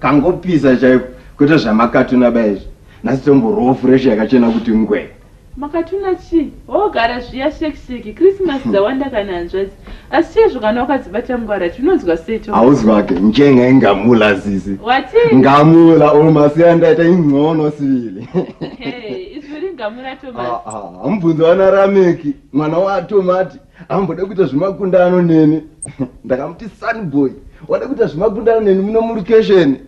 Kangopisa chaipo kuita zvamakatuna baizvi nasi tomborowo fresh yakachena kuti ngwe. Makatuna chi? Ogara zviya shekisheki Christmas dzawanda kana hanzvadzi. Asi chezvo kana wakadzibata ngwara tinonzwa seto. Hauzwake njenga ingamula zizi. Wati? Ngamula omasiya ndaita ingcono sivili. Izviri ngamula Thomas. Ambunzo wana Rameki mwana wa Tomati ambode kuita zvimakundano nene. Ndakamuti Sunboy. Wada kuita zvimakundano nene muno murikesheni.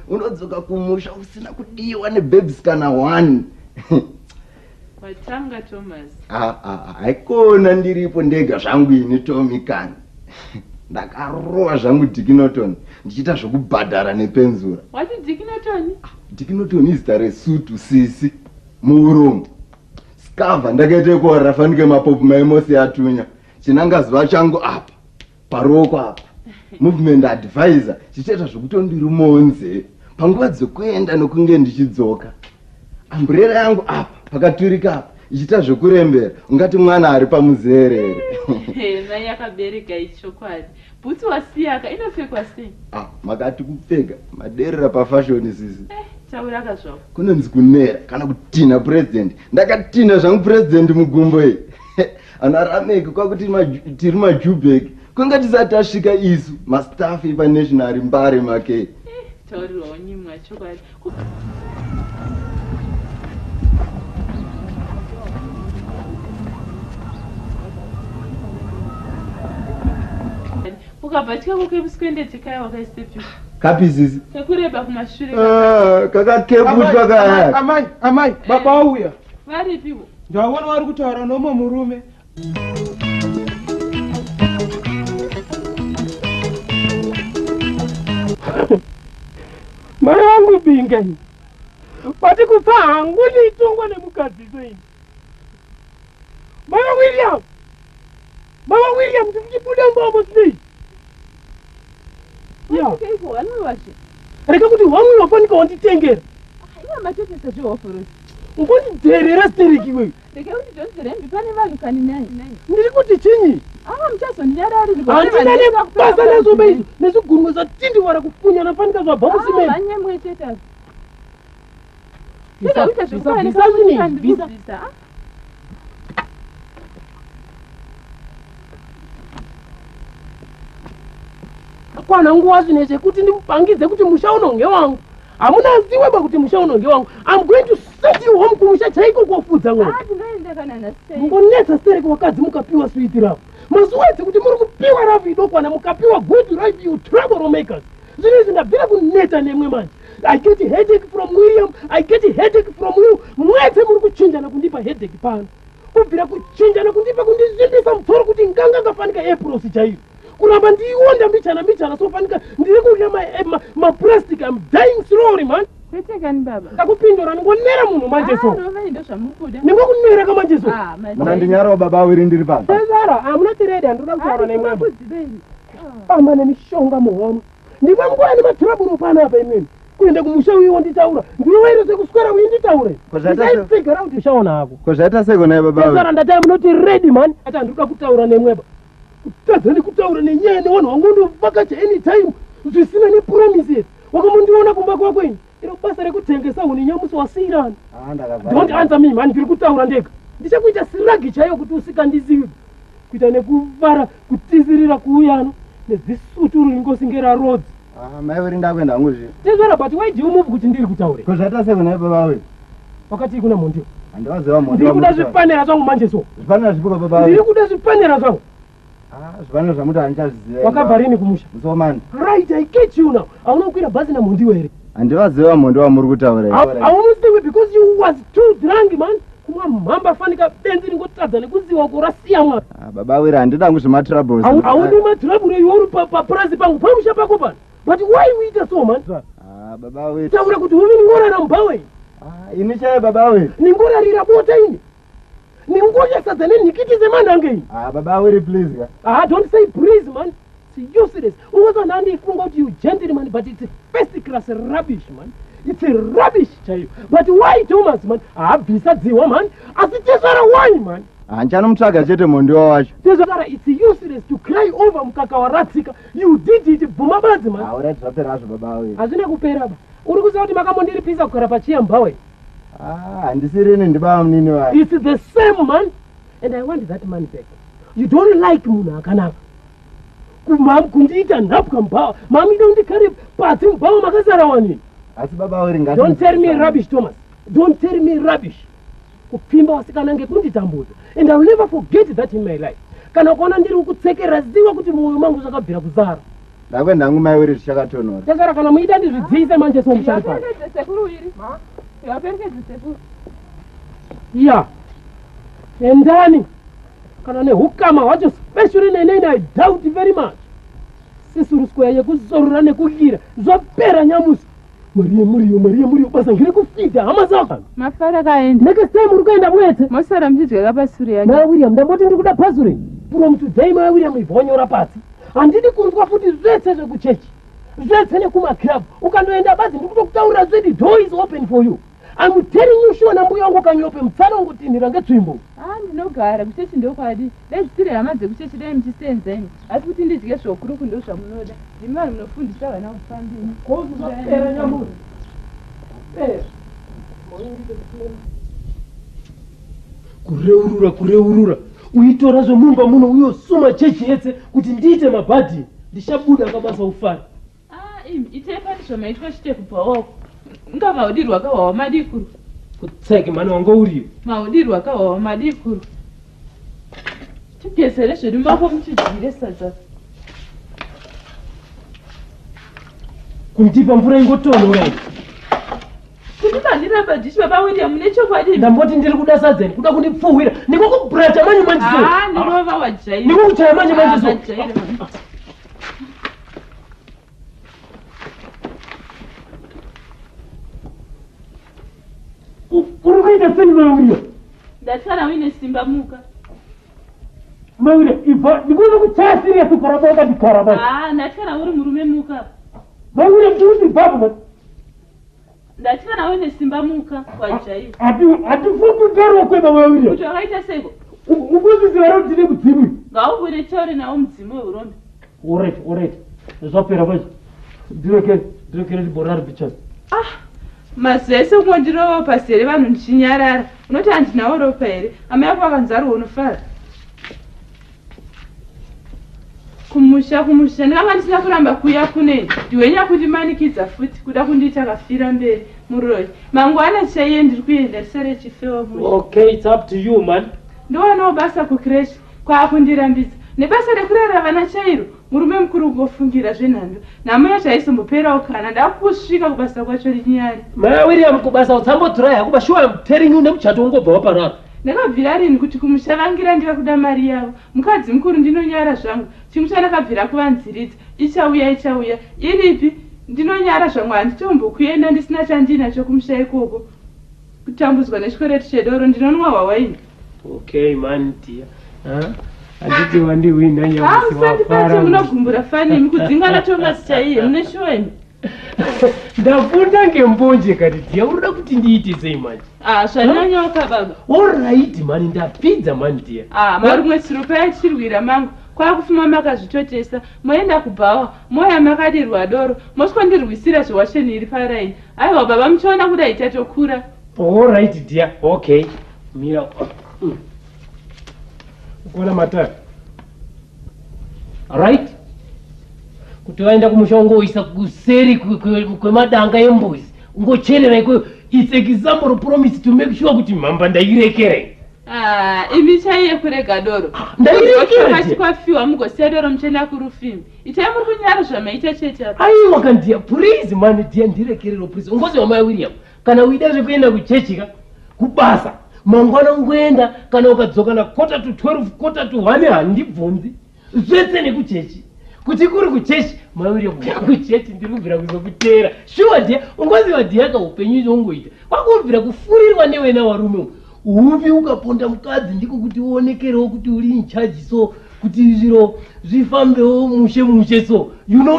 Unodzoka kumusha usina kudiwa nebabes kana one. Watanga Thomas. Haikona ndiripo ndega zvangu ini Tommy kani. Ndakarowa zvangu Dickinoton ndichita zvokubhadhara nepenzura. Wati Dickinoton? Dickinoton izita resutu sisi muurombo. Skava ndakaite kuora fanike mapopu maimosi atunya. Chinanga zuva changu apa paroko apa. Movement advisor chichaita zvokutondiri monze panguva dzekuenda nokunge ndichidzoka. Umbrella yangu apa pakaturika apa ichita zvokurembera ungati mwana ari pamuzerere. Mai yakabereka ichokwadi. Bhutsu wasiyaka inopfekwa sei? Makati kupfeka maderera pafashion sisi. Taura kazvako. Kunonzi kunera kana kutina president. Ndakatina zvangu president mugumbo iyi. Ana Rameki kwakuti tiri maJubek. Kunga tisati tasvika isu mastaff epaNational Mbare make. Tauriwa unyimwa chokwadi. Ukabatika kukebusikwende tikaya wakaistepyu. Kapi sisi? Kekureba kumashure. Kakakebutwa kaya. Amai, baba wauya. Varipiwo? Ndaona wari kutaura nomo murume. Mai wangu bingani. Pati kufa hangu nitongwa nemukadzi sei. Mama William, ndichibuda mbamo sei. Ya. Keiko wanawaje? Reka kuti wangu wafanika wanditengera. Ina matetesa zvo oforo. Ungonditerera stereki wewe. Reka kuti Johnson pane vanhu kani nai. Ndiri kuti chinyi? Mchazondiyarari handina nebasa nazo beizvo nezvigurumwe zvatindi wara kufunyana fanika zvabva kusimeni. Anyemweteta. Visa. Kwana nguva zvine zvekuti ndimupangidze kuti musha uno ngewangu. Hamuna ziweba kuti musha uno ngewangu. I'm going to set you home kumusha chaiko kofudza mwana. Mungonetsa stereki wakadzi mukapiwa switi ravo. Mazuwa ese kuti muri kupiwa ravu idokwana mukapiwa good life you trouble makers. Zvino izvi ndabvira kuneta nemwe manje. I get a headache from William, I get a headache from you. Mwese muri kuchinjana kundipa headache pano. Kubvira kuchinjana kundipa kundizimbisa mutoro kuti nganga ngafanika April chaiyo. Kuramba ndiwonda mbichana sofanika ndiri kurya maplastic. I'm dying slowly man. Kwetekani baba? Ndakupindura ningonera munhu manje so. Ndo zvamukuda. Ningokunera kamanje so. Muna ndinyarawo baba awiri ndiri pano. Zara, amuna tiredi andinoda kutaura nemwambo. Pamba nemishonga muhono. Ndimwe nguva nematraburu pano apa imweni. Kuenda kumusha uyiwo nditaura. Ndinowairese kuswera uyi nditaure. Figure out ushaona hako. Kozvaita seko naye baba awiri. Zara ndati munoti ready man. Ati andinoda kutaura nemweba. Kutadza nekutaura nenyaya nevanhu vangu ndovakacha anytime. Zvisina nepromises. Wakamundiona kumba kwako ini. Iro basa rekutengesa huni nyamusi wasirana. Don't answer me man, ndiri kutaura ndega. Ndichakuita siragi chaiyo kuti usikandizivi. Kuita nekuvara kutizirira kuuyano nezvisutu ringosingera roads. Mai uri ndakwenda hangu zvino. Tezvara but why do you move kuti ndiri kutaura? Kozvaita seko naye baba awiri. Wakati kuna mondio. Handiwaziva mondio. Ndiri kuda zvipanera zvangu manje so. Zvipanera zvipuka baba awiri. Ndiri kuda zvipanera zvangu. Zvipanera zvamuti handichaziziva. Wakabva rini kumusha? Musomani. Right, I get you now. Hauna kukwira bhazi namondiwo here. Handiwaziva mondio wamuri kutaura. Haumuzivi because you was too drunk man. Kumwa mhamba fanika benzi ringotadza nekuziva kurasiya mwa. Baba awiri handida hangu zvematrabbles. Haudi matrabble iwo paprazi pangu pamusha pako pano. But why uita so man? Baba awiri. Taura kuti uvi ningorara mubhawe. Ini chaiye baba awiri. Ningorarira bota ini. ningoja sadza nenikitize mandange. Baba Wiri, please. Don't say please, man. It's useless. Ungoza nandi ifunga kuti you gentleman, but it's first class rubbish, man. It's a rubbish, child. But why, Thomas, man? Bisadziwa, man. Asichezara why, man? Anchanomtsvaga chete mondiwa wacho. Tezvakara, it's useless to cry over mukaka waratsika. You did it, bumabadzi, man. Alright, zvapera hazvo Baba Wiri. Hazvina kupera ba. Uri kuziva kuti makamondiripisa kugara pachiyamba we. Handisireni ndibaba munini wacho. It's the same, man. And I want that money back. You don't like munhu akanaka. Kundiita nhapwa mubhawa. Mami ndondikare pasi mubhawa makazara wani. Asi Baba Wiri ngati. Don't tell me rubbish, Thomas. Don't tell me rubbish. Kupimba wasikana ngekunditambudza. And I'll never forget that in my life. Kana kuona ndiri kutsekera ziwa kuti mwoyo mangu zvakabvira kuzara. Ndakwenda hangu Mai Wiri zvichakatonora. Tezara kana muida ndizvidzise manje somusharifa. Yaperekedze sekuru Wiri. Yaperekedze sekuru. Yeah. Endani. Kana nehukama wacho especially nenene I doubt very much. Sisuru square yekuzorora nekukira. Zvapera nyamusi. Muriyo basa ngiri kufita hama zako. Mafara kaenda. Next time uri kuenda mwete. Mosara mchidya kapasuri yake. Mai William ndamboti ndikuda pasuri. From today Mai William ivonyora pasi. Handidi kunzwa futi zvese zvekuchechi. Zvese nekumaklub. Ukandoenda basi ndikutokutaurira zvedi door is open for you. I'm telling you sure nambuya wangu kanyope mtsara ungotinhira ngetsvimbo. Ndinogara kuchechi ndokwadi. Dai dziri hama dzekuchechi dai muchisenzeni. Asi kuti ndidye zvokuru ndo zvamunoda. Ndimi vanhu munofundisa vana kufambini. Kozvapera nyamuri. Kureurura. Uitora zvomumba muno uyosuma chechi yetse kuti ndiite mabhadhi. Ndishabuda kabasa ufara. Imi itepani zvamaitwa chitekubhawako. Nga maudiri wakawawa madikuru. Kutseke mani wangu uriyo. Maudiri wakawawa madikuru. Tigezere zvedu mako muchidyire sadza. Kundipa mvura ingotonhora. Kuti kandiramba ndichi Baba William nechokwadi. Ndamboti ndiri kuda sadzeni, kuda kundipfuwira. Ndikokubhurata manje so. Ndinova wajaira. Ndikokuchaya manje so. Uri kuita seni Mai. Ndatara wine simba muka. Mai, ifa ndikuza kuchaya serious ukaraboka ndikaraba. Ndatara uri murume muka. Mai, ndikuti baba. Ndatara wine simba muka wajaira. Atifundu garo kweba Mai. Kuti wakaita seko. Ukuziva kuti ndine mudzimu. Ngaubone tauri nawo mudzimu weurombe. Alright. Zvapera basi. Ndirekere liborari bichas. Mazese kundirova pasere vanhu ndichinyarara. Unoti handinawo ropa here? Hama yako akanzaro unofara. Kumusha ndakanga ndisina kuramba kuya kuneni. Ndiwenya kundimanikidza futi kuda kundiita kafira mberi muroyi. Mangwana chaiye ndiri kuenda risare chifewa mushi. Okay, it's up to you, man. Ndowanawo basa kukreshi kwaakundirambidza. Nebasa rekurera vana chairo. Murume mukuru kungofungira zvenhando. Namoyo chaisomboperawo kana ndakusvika kubasa kwacho rinyari. Mai William kubasa utsambotirai hakuba sure I'm telling you nemuchato ungobva waparara. Ndakabvira rini kuti kumushavangira ndiva kuda mari yavo. Mukadzi mukuru ndinonyara zvangu. Chimwe chandakabvira kuvanziridza. Ichauya. Iripi? Ndinonyara zvangu handitombokuenda ndisina chandinacho kumusha ikoko. Kutambudzwa nechikweretu chedoro ndinonwa hwawaini. Okay, man dear. Handiti wandiwina nyamusi wafara. Musandipati munogumbura fanimi kudzingana Thomas chaiye mune shuweni. Ndafunda ngembonje kati dear urida kuti ndiite sei manje. Zvanyanyoka baba. Alright man, ndapidza man dear. Marumwe siropa yachirwira mangu. Kwakufuma makazvitotesa. Moenda kubhawa. Moya makadirwa doro. Moskondirwisira zvewasheni iri paraini. Aiwa baba muchaona kudai tatokura. Alright dear. Okay. Mira. Ukona matatu. Alright? Kuti waenda kumusha ungoisa kuseri kwemadanga embuzi. Ungocherera ikweyo. It's example promise to make sure kuti mhamba ndairekere. Imi chaiye kurega doro. Ndairekere. Kati kwafiwa mugosiya doro muchenda kurufimi. Itai muri kunyara zvamaita chete apa. Aiwa kandiya, please man dear ndirekerero please. Ungoziva Mai William. Kana uida zvekuenda kuchechi kubasa. Mangwana ngoenda kana ukadzoka na 11:45 1:45 handibvunzi. Zvese nekuchechi. Kuti kuri kuchechi, Mai William kuchechi ndiri kubvira kuzokutera. Sure dear, ungoziva dear kaupenyu chongoita. Kwakubvira kufurirwa newena warume. uvi ukaponda mukadzi ndiko kuti uonekerewo kuti uri in charge, so kuti zviro zvifambewo mushe so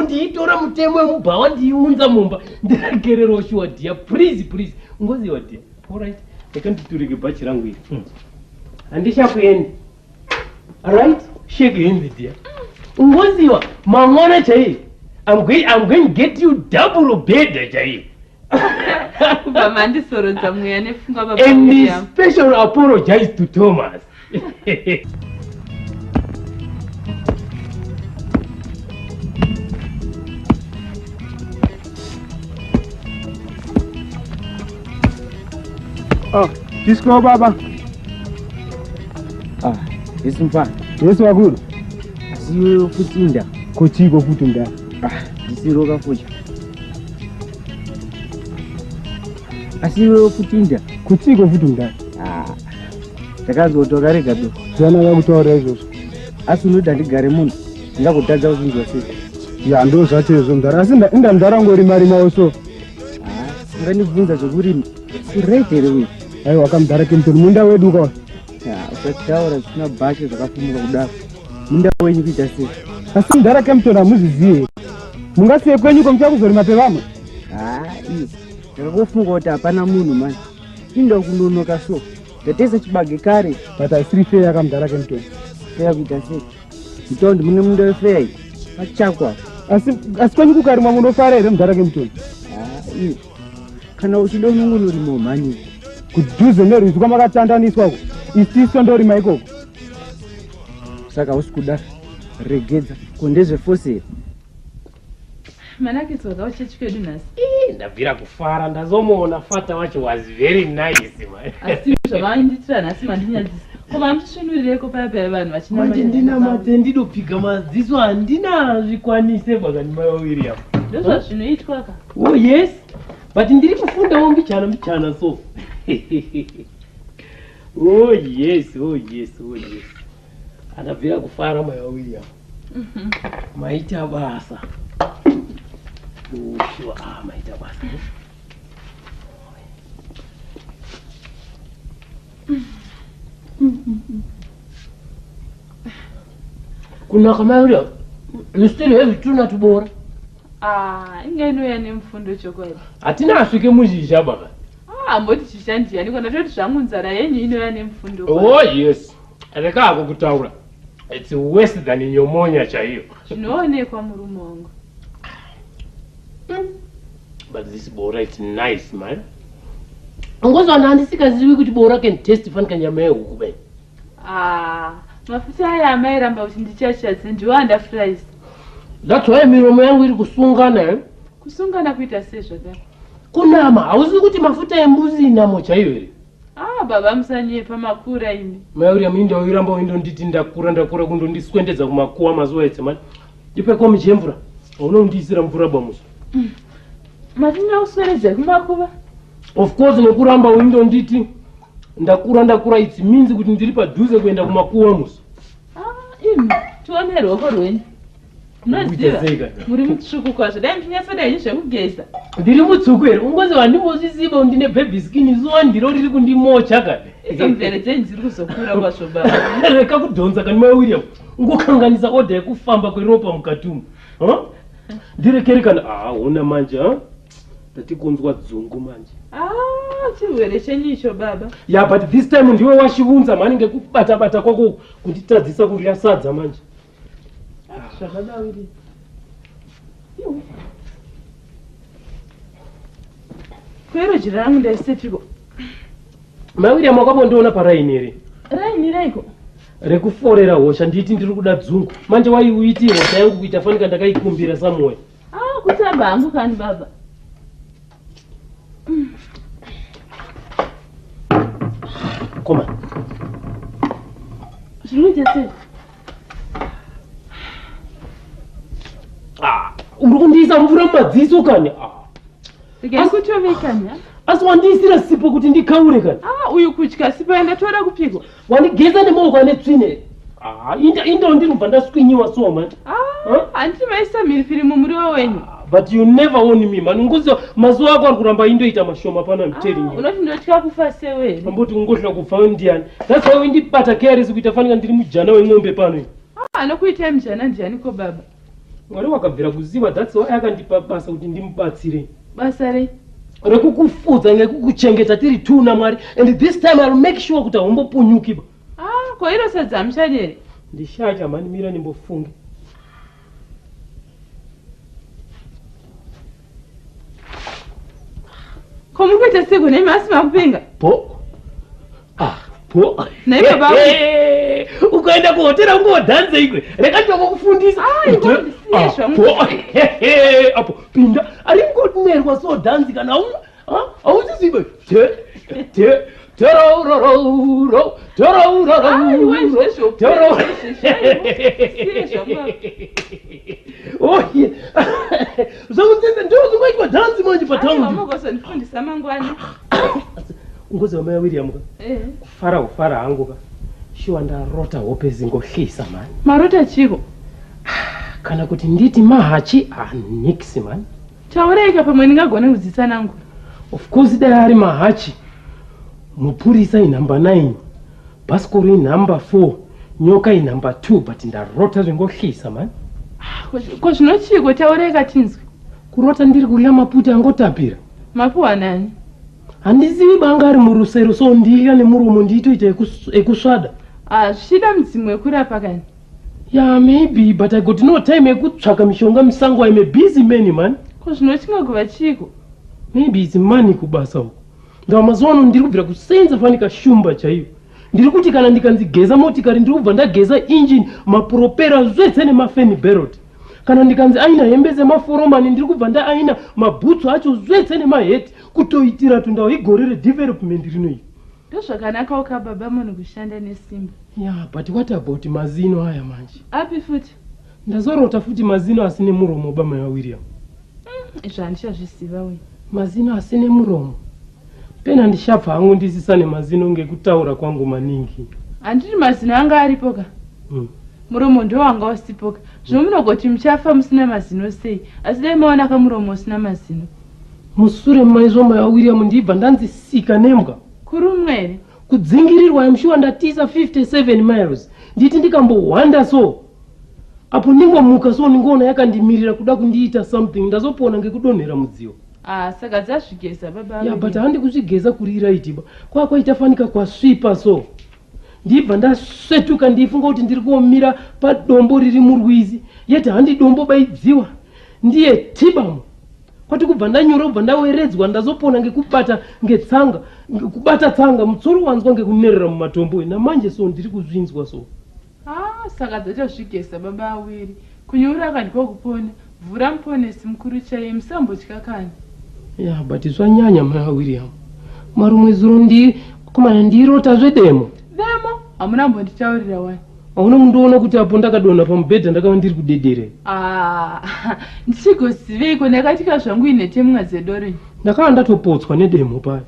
ndiitora mutemo wemubhawa ndiiunza mumba ndiregerero shuwa dear, please ungoziwa dear. Alright, ndakanditurike bhachi rangu iri handichakuendi. Alright, shake hands dear. Ungoziwa mangwana chai, I'm going to get you double bed chai. And special apologize to Thomas. Oh, Disco Baba. Yes, mfana. Yes, wakuru. Asiyo kutunda. Kochiko kutunda. Isiroka fucha. Asiyo kutunda. Kochiko kutunda. Takazotoka rega tu. Zana kutaura izvozvo. Asi unoda ndigare munhu. Ndingakutadza kuzinzwa sei. Ya ndo zvachezo mudhara. Asi ndamudhara ngori marima oso. Unganibvunza zvokurima. Right here we. Aiwa kamudhara kemutoni munda wedu kwa. Usataura zvisina bhasha zvakafumuka kudaro. Munda wenyu kuita sei? Asi mudhara kemutoni hamuziziye. Mungasiye kwenyu ko muchakuzorima pevamwe. Ndakakufunga kuti hapana munhu mani. Inda kunonoka so. Ndatesa chibage kare. But asiri fair kamudhara kemutoni. Fair kuita sei? Mutaundi mune munda wefeya iyi. Pachakwa. Asi kwenyu kukarimwa munofara here mudhara kemutoni? Kana uchida unongonorima mhani. Kudhuze nerwizi kwamakatandaniswako. Isiso ndorima ikoko. Saka usikudaro. Regedza kundezvefose. Manake tsoka wachechi kwedu nhasi. Ndabvira kufara ndazomuona fata wacho was very nice man. Asi zvavainditira nhasi mandinyadzisa. Koma hamutisvinurireko paya vanhu vachina manje ndina mate ndidopfiga madziso handina zvikwanise bakani mai wawiri apo. Ndozvazvinoitwa ka? Oh yes. But ndiri kufundawo mbichana so. Oh yes. Andabvira kufara mai wawiri apo. Maita basa. Sure, maita basa. Kunaka mai wawiri apo. You still have tuna tubora. Ingainuya nemufundo chokwadi. Hatina asvike muzhizha baba. Mboti chishandiyani kana toti zvangu nzara yenyu inoya nemufundo. Oh yes. Rekako kutaura. It's worse than nyomonya chaiyo. Zvinoonekwa murume wangu. But this bora it's nice man. Ngozwana handisikazivi kuti bora can taste fanika nyama yehuku bai. Mafuta aya amairamba kuti ndichashatse ndiwo andafuraisa. That's why miromo yangu iri kusungana. Kusungana kuita sei zvakare? Kunama, hauzi kuti mafuta embuzi inamo chaiyo here. Baba musanyepa makura imi. Mauri aminda wiramba windonditi ndakura kundondiswendedza kumakuwa mazuva etse man. Ndipekwa michemvura. Unondisira mvura bamuso. Matina usweredza kumakuva? Of course nekuramba windonditi ndakura it means kuti ndiri padhuze kuenda kumakuwa muso. Imi tione roko rwenyu. Munoziva muri mutsvuku kwazvo. Dai ndinyatsoda henyu zvekugeza. Ndiri mutsuku here. Ungoziva handimbozviziva ndine baby skin zuva ndiro riri kundimocha kade. Idzo mvere dzenyu dziri kuzokura kwazvo baba. Reka kudhonza kani mai William. Ungokanganisa oda yekufamba kweropa mukatumu. Ndirekere kana hauna manje tatikonzwa dzungu manje. Chirwere chenyu icho baba. Yeah, but this time ndiwe washivunza mani ngekubata kwako kunditadzisa kurya sadza manje. Zvakadawiri. Kwero jira rangu ndaisepiko. Mai William wakambondiona paraini here. Raini raiko? Rekuforera hosha nditi ndiri kuda dzungu. Manje waiuiti hosha yangu kuita fanika ndakaikumbira somewhere. Kutamba hangu kani baba. Koma. Zvinoita sei? Uri kundiisa mvura mumadziso kani? Regai kutovekanya? Asi wandiisira sipo kuti ndikaure kani? Uyu kutya sipo yandatora kupiko. Wandigeza nemaoko ane tsvine. Indo ndirubva ndaswinyiwa so man. Handiti maisa mhiripiri mumuriwo wenyu. but you never own me man. Ngozi mazuwa ako arikuramba indoita mashoma pana I'm telling you. Unoti ndotya kufa sewe. Amboti ungohla kufa ndiani. That's why ndipata care kuita fanika ndiri mujana weng'ombe pano. Anokuita mujana ndiani ko baba? Mwari wakabvira kuziva that's why akandipa basa kuti ndimubatsire. Basa rei? Rekukufudza ngekukuchengeta tiri two naMwari and this time I'll make sure kuti haumbopunyukiba. Kwa hilo sadza mshadere. Ndishacha mani mira nimbofunge. Como kuita siku nei masima kupinga? Po. Po. Nei baba. Ukaenda kuhotera ungodhanze ikwe. Reka ndokufundisa. Po. Apo pinda. Ari ngomerwa so dhanzi kana una. Auzizibe. Terororo. Oh yeah. Uzakutsenza ndozo ngoitwa dhanzi manje pataundi. Mama ngosondifundisa mangwani. Ngozi wamaya William ka. Fara hangu ka. Shiwa ndarota hope zingohlisa man. Marota chiko. Kana kuti nditi mahachi nix man. Chaureka pamwe ndingagone kudzitsa nangu. Of course there are mahachi. Mupurisa inamba 9. Baskoro inamba 4. Nyoka inamba 2 but ndarota zvingohlisa man. Ko zvinochiko taureka tinzwi. Kurota ndiri kurya maputi angotapira. Mapuwa nani? Handizivi banga ari murusero so ndilya nemuromo ndiitoita ekusvada. Zvichida mudzimu wekurapa kani? Yeah, maybe, but I got no time yekutsvaka mishonga musango. I'm a busy man, man. Ko zvinochinga kuva chiko? Maybe it's money kubasa uko. Ndawa mazuwa ano ndiri kubvira kusenza fanika shumba chaiyo. Ndiri kuti kana ndikanzigeza motikari ndiri kubva ndageza engine, mapropera zvese nemafeni barrel. Kana ndikanzi aina hembe dzemaforomani ndiri kubva ndaaina mabhutsu acho zvese nemaheti kutoitira tundawo igore redevelopment rinoyi. Ndozvakanaka ukababa munhu kushanda nesimba. Yeah, but what about mazino haya manje? Api futi? Ndazorota futi mazino asine muromo bama ya William. Izvo handichazvisiva we. Mazino asine muromo. Pena ndishabva hangu ndisisane mazino ngekutaura kwangu maningi. Handiti mazino anga aripo ka? Muromo ndo wanga usipoka. Zvino munogoti muchafa musina mazino sei? Asi dai maona kamuromo usina mazino. Musure maizoma ya William ndibva ndanzisika nembwa. Kurumwere? Kudzingirirwa yamshuwa ndatisa 57 miles. Nditi ndikambohwanda so. Apo ningomuka so ningoona yakandimirira kuda kundiita something. Ndazopona ngekudonhera mudziyo. Saka dzazvigeza baba. Yeah, but handi kuzvigeza kuri right ba. Kwaita fanika kwasvipa so. Ndibva ndasvetuka ndifunga kuti ndiri kuomira padombo riri murwizi. Yeti handi dombo baidziwa. Ndiye tibamu. Kwati kubva ndanyorobva ndaweredzwa ndazopona ngekubata ngetsanga. Kubata tsanga mutsoro wanzwa ngekunerera mumatombo. Namanje so ndiri kuzvinzwa so. Saka dzatozvigeza baba awiri. Kunyura kandiko kupona. Vhura muponesi mukuru chaiye musambotya kani. Yeah, but zvanyanya maya William. Marumwe zuro kumana ndirota zvedemo. Demo? Hamuna mbonditaurira wani. Hauna mundoona kuti apo ndakadonha pamubhedha ndakava ndiri kudedere. Ndichigosiveiko ndakatika zvangu ine temwa dzedoro. Ndakava ndatopotswa nedemo paya.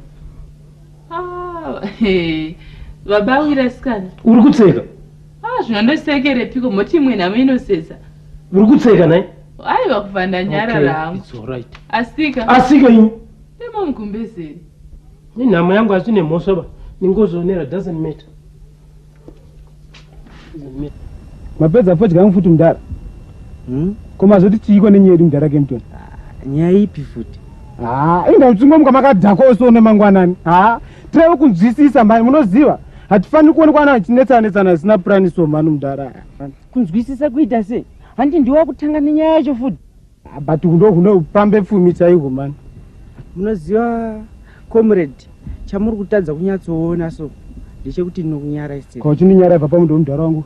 Baba awira sikana. Uri kutseka? Zvino ndosekerepiko moti imwe nhamo inosedza. Uri kutseka naye? Aiwa kuvhanda nyara rangu. It's all right. Asika ini. Demo mugumbezeri. Nhamo yangu hazvine mhosva ba. Ningozonera doesn't matter. Mapedza fodya mfuti mudara. Koma zvoti chiiko nenyedu mudara Kempton. Nyaya ipi futi? Inda mutsungo muka makadhako so nemangwanani. Tiri kunzwisisa mani munoziva. Hatifani kuonekwa ana chinetsana zisina plan so mani mudara. Kunzwisisa kuita sei? Handi ndiwa kutanga nenyaya yacho futi. But kuno pambe pfumi chaiko mani. Munoziva comrade chamuri kutadza kunyatsoona so ndechekuti ndinokunyara isei. Ko chininyara bva pamundo mudara wangu.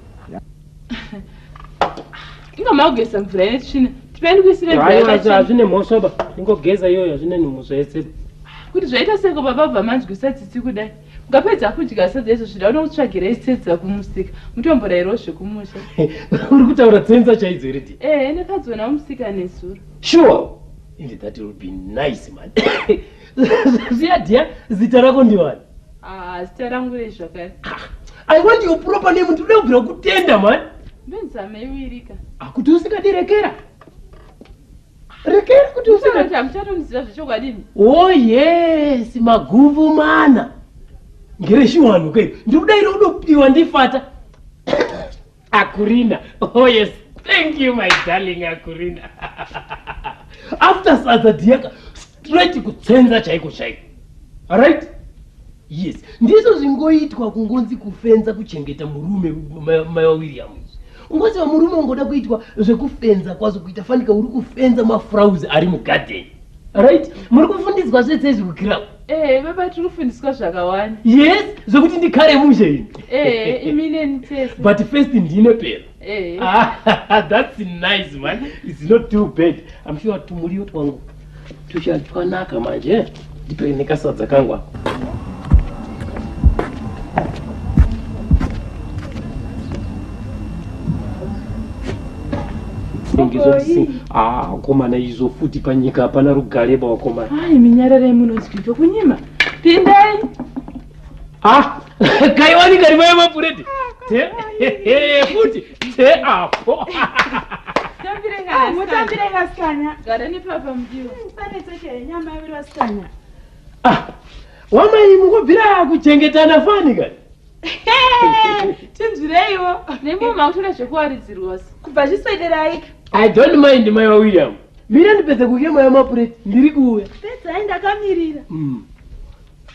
Inga magesa mvura yetsvina. Tipendi kuisire mvura yakachena. Hazvine mhosva ba. Ningogeza iyoyo hazvine mhosva yese. Kuti zvaita seko baba bva manzwisa tsitsi kudai. Ukapedza kudya sadza izvo zvida unokutsvagira isitsedza kumusika. Mutomborairo zvekumusha. Uri kutaura tsenza chaidzo riti? Ndakadziona musika nesuro. Sure. And that will be nice man. Zia dia zita rako ndiwani? Zita rangu rezvakare. I want your proper name to know kutenda man. Benzame iwirika. Kuti usingadirekera. rekeri kuti Usati amuchatondiziva zvechokwadi. oh yes maguvu mana ngereshiwanu ke ndikudaira unopiwa ndifata Akurina. Oh yes, thank you my darling Akurina. After sadza diaka straight kutsenza chaiko chaiko. All right? Yes, ndizvo zvingoitwa kungonzi kufenza kuchengeta murume mai William. Ungozi wa murume ungoda kuitwa zvekufenza kwazo kuita fanika uri kufenza mafrauzi ari mugarden. All right? Muri kufundiswa zvese kukira. Baba tiri kufundiswa zvakawanda. Yes, zvokuti ndikare mushe. Imine nitese. But first ndine pera. That's nice man. It's not too bad. I'm sure tumuriyo twangu tuchatwanaka manje. Ndipe nekasadza kangu ako. Komana izo futi panyika hapana rugareba wakomana. Minyarara yemunozwito kunyima. Pindai. Kaiwani kari maya mapureti. Futi. Apo. Mutambireka sikanya. Gara ni papa mjiwa. Pane teke nyama yavirwa sikanya. Wama imukubvira kuchengetana fani kani. Tinzvireiwo. Nemuma kutora zvekuwaridzirwa. Kubva zviswederai. I don't mind my William. Mira ndipedze kuke maya mapureti. Ndiri kuuya. Pedzai ndakamirira.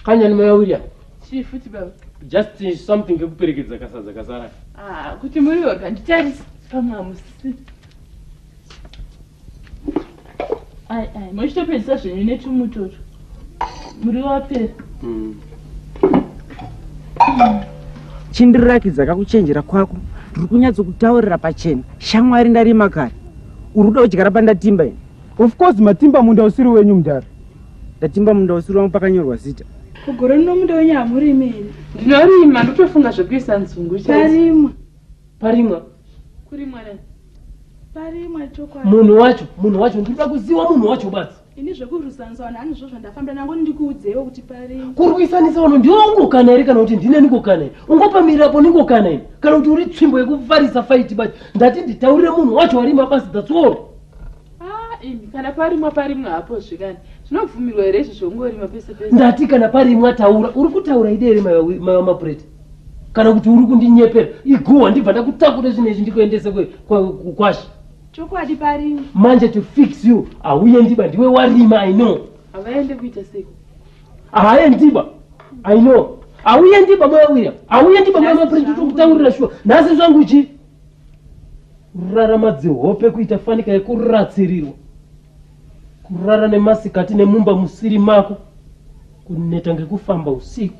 Kanyani maya William. Chii futi baba? Just something yekuperekedza kasadza kasara. Kuti muri wega nditarisa pamwamusi. Muchitopedzisa zvenyu netumutoto. Muri wapera. Chindirirakidza kakuchenjera kwako. Ndiri kunyatsokutaurira pachena. Shamwari ndarima kare. Uri kuda kudyara pandatimba ini? Of course matimba munda usiri wenyu mudhara. Ndatimba munda usiri wangu pakanyorwa zita. Kugore no munda wenyu hamurimeni. Ndinorima ndotofunga zvekuisa nzungu. Parimwa. Kurimwa nani? Parimwa chokwadi. Munhu wacho ndinoda kuziva munhu wacho basi. Ini zvekurwisanisa vanhu hani zvozvo ndafamba nangu ndikuudzewo kuti parimwa. Kuri kuisanisa vanhu ndiwo ungokana here kana kuti ndine ndingokana here? Ungopamirirapo ndingokana here? Kana kuti uri tsvimbo yekufarisa faiti basi ndati nditaurire munhu wacho warima basi that's all. Kana parimwa hapo zvikani. Zvinobvumirwa here izvo zvongorima pese pese? Ndati kana parimwa taura. Uri kutaura idere maya mapureti. Kana kuti uri kundinyepera. Iguwa ndibva ndakutakura zvinezvi ndikuendese kwashi. Chokwadi parimwa. Manje to fix you. Auye ndiba ndiwe warima I know. Avaende kuita seko. Ndiba. I know. Auye ndiba maya William. Auye ndiba maya mapureti tukutaurira shuwa. Nasi zvangu chi? Rarama dzihope kuita fanika yekuratsirirwa. Kurara nemasikati nemumba musiri mako. Kuneta ngekufamba usiku.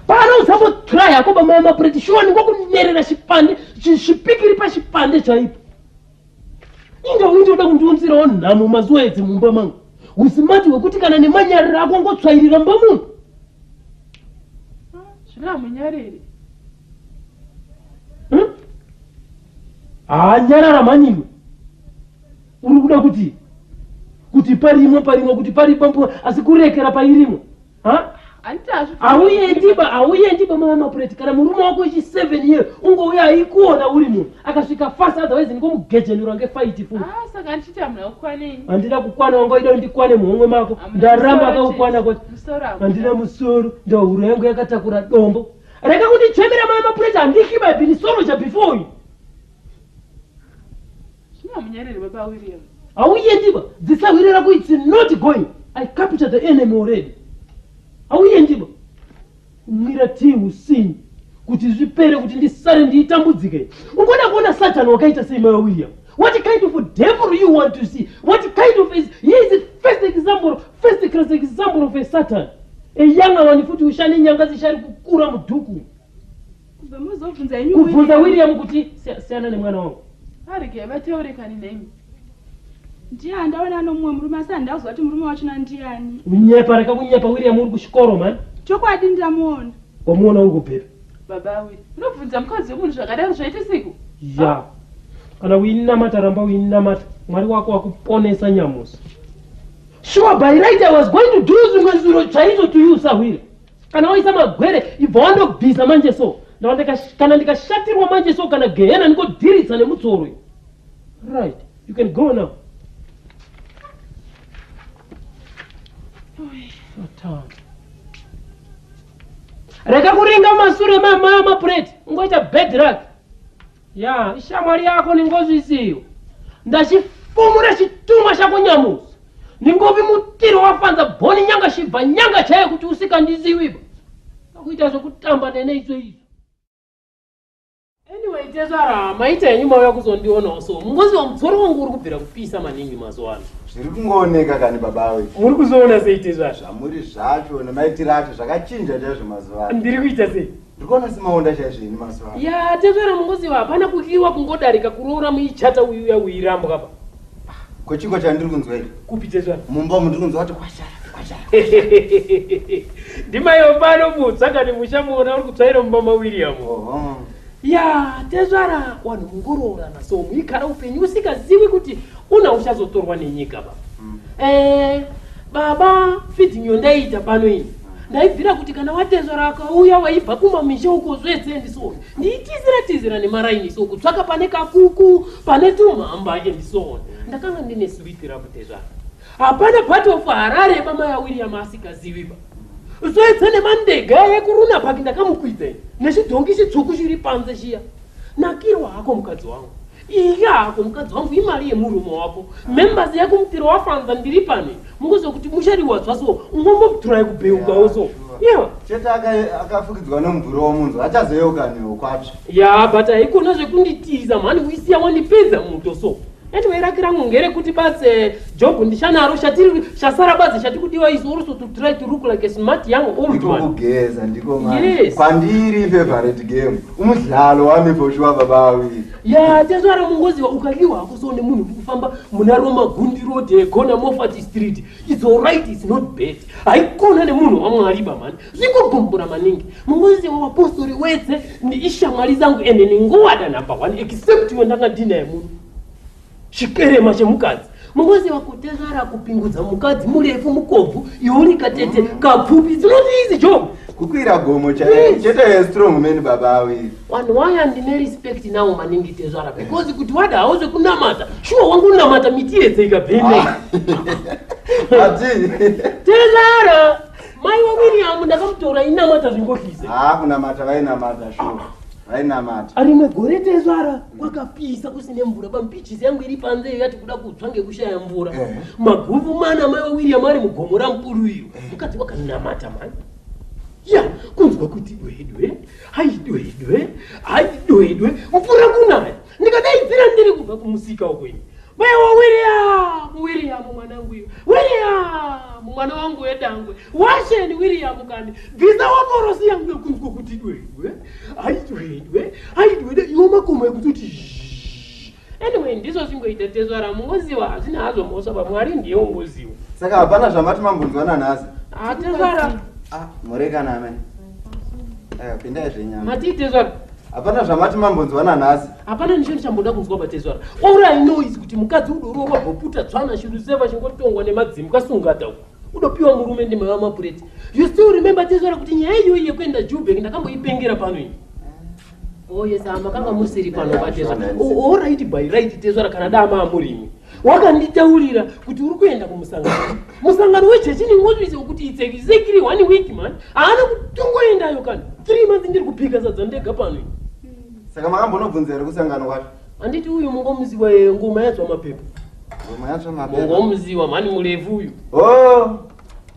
Pano usabo try akoba maya mapureti shuwa ngokunerera chipande chipikiri pachipande chaipo. Indoda kundiunzirawo nhamo mazuva edzi mumba mangu. Usimati wekuti kana nemanyarira ako ngotsvairira mba munhu. Zvina munyariri. Nyarara manyimwe. Uri kuda kuti parimwe kuti paripamwe asi kurekera pairimwe. Auye ndiba mama mapureti kana murume wako ichi 7 years ungouya aikuona uri munhu akasvika fast otherwise ndikomugejenura ngefaiti futi. Saka ndichiti hamuna kukwanei. Handina kukwana wangoida ndikwane muhomwe mako. Ndaramba akakukwana kuti. Handina musoro ndahuro yangu yakatakura dombo. Reka kundichemera mama mapureti handikiba bini soro cha before you. Zvina munyariri baba William. Auye ndiba dzisawirira ku it's not going. I captured the enemy already. Auye ndiba umwira tii usinyi kuti zvipere kuti ndisare ndiitambudzike. Ungoda kuona Satan wakaita sei maya William. What kind of a devil you want to see? What kind of he is the first class example of a Satan. A young one futi ushani nyanga zishari kukura mudhuku. Kubvunza William kuti siyana nemwana wangu. Arike vateurekani nemi. Ndiye ndaona nomwe murume asana ndazwa kuti murume wacho ndiani. Unyepa reka kunyepa William uri kuchikoro man. Chokwadi ndamuona. Wamuona uri kupepa. Baba we. Unobvunza mukadzi wemunhu zvakadaro zvaite siku? Ya. Kana uinamata ramba uinamata. Mwari wako wakuponesa nyamusi. Sure by right I was going to do zvimwe chaizvo to you Sahwira. Kana waisa magwere ibva wandobvisa manje so. Kana ndikashatirwa manje so kana gehena ndikodhiritsa nemutsoro. Right. You can go now. rega kuringa masure mapureti ngoita bedrak ya ishamwari yako ningozvisiyo ndachifumura chitumwa chako nyamusi ningovi mutiro wafanza bhoni nyanga shibva nyanga chaiyo kuti usikandiziwiba akuita zvokutamba neneizvo izvo anyway tezvara maita yenyu mauya kuzondionawo so mungoziva mutsoro wangu uri kubvira kupisa maningi mazuva ano zviri kungooneka kani baba we muri kuzoona sei tezvara zvamuri zvacho nemaitiro acho zvakachinja chaizvo mazuva ano ndiri kuita sei ndikuona semaonda chaizveni mazuva ano ya tezvara mungoziva hapana kukiwa kungodarika kuroora muichata uyuya uirambwa pa kwechingo chandiri kunzwa iri kupi tezvara mumba umu ndiri kunzwa kuti kwashara ndimaiwo pano mutsa kani muchamuona uri kutsvaira mumba mawiriamu ya tezvara wanhu mungoroorana so muikara upenyu usikazivi kuti una uchazotorwa nenyika ba baba fidhinyo ndaiita pano ini ndaibvira kuti kana watezvara akauya waibva kumamisha uko zvese ndisoni ndiitizira nemaraini so kutsvaka pane kakuku pane tumhamba ake ndisoni ndakanga ndine switira kutezvara hapana part of harare bamai awiriam asikaziviba zoedza nemandega yekuruna paki ndakamukwidza nechidhongi chitsvuku chiri panze chiya nakirwa hako mukadzi wangu iya hako mukadzi wangu imari yemurume wako members yako mutiro wafanza ndiri pane mungozokuti muchariwadzwa so ungomboturai kubheukawo so yewa chete akafukidzwa nemumvuri womunhu achazoyeukaniwo kwatsva ya but haikona zvekunditiza mhani uisiya wandipedza muto so anyway raki rangu ngerekuti basi job ndichanaro chasara basi chati kudiwa is also to try to look like a smart young old man kugeza ndiko Yes. kwandiri favorite game umudlalo wami for sure baba awiri ya tezvara mungoziva ukakiwa hako so nemunhu uri kufamba muna roma gundi road egona mofati street it's alright it's not bad haikona nemunhu wamwariba mani zvingogombora maningi mungoziva wapostori wese ishamwari zangu ende ningowada number 1 except iwe ndanga ndinaye munhu chikerema chemukadzi mungoziva kutezvara kupingudza mukadzi murefu mukobvu iuri katete kapfupi dzinotiizi job kukwira gomo chete strong man baba awiri vanhu waya ndine respect nawo maningi tezvara because kuti wada hawo zvekunamata shuwa wangu unamata miti yedze ikabhene ati tezvara mai wawiriamu ndakamutora inamata zvingohlise kunamata vainamata shuwa vainamata ari megore tezvara kwakapisa kusine mvura pambichisi yangu iri panze yati kuda kutsva ngekushaya mvura maguvu mana mai wawiriamu ari mugomo ramukuru iyo mukadzi wakanamata mani ya kunzwa kuti dwedwe haidwedwe mvura kunaya ndikadaidzira ndiri kubva kumusika ukweni baiwa wiriamu mwanangu iyo wiriamu mwana wangu wedangwe washeni wiriamu kandi bvisa waporosi yangu yokunzwa kuti dwedwe haidwedwe iwo makomo ekuti anyway ndizvo zvingoita tezvara mungoziva hazvina hazvo mhosva pamwari ndiye ungoziva saka hapana zvamati mambonzwana nhasi tezvara murekana amene pindai zvenyama matii tezvara hapana zvamati mambonzwana nhasi hapana ndicho chamboda kunzwa patezvara all I know is kuti mukadzi udorowa bhoputa tsvana chiru seva chingotongwa nemadzimu kasungata uku udopiwa murume ndimai wamapureti you still remember tezvara kuti nyaya iyoyi yekuenda Joburg ndakamboipengera pano iyi oh yes makanga musiri pano patezvara all right by right tezvara kana dama amurimi wakanditaurira kuti uri kuenda kumusangano wechechi ningozvise kuti it's exactly 1 week man haana kutongoendayo kana 3 months ndiri kupika sadza ndega pano saka makambonobvunza here kusangano kwacho handiti uyu mungomuziwa ngoma yatsva mapepa ngoma yatsva mapepa mungomuziwa mhani murefu uyu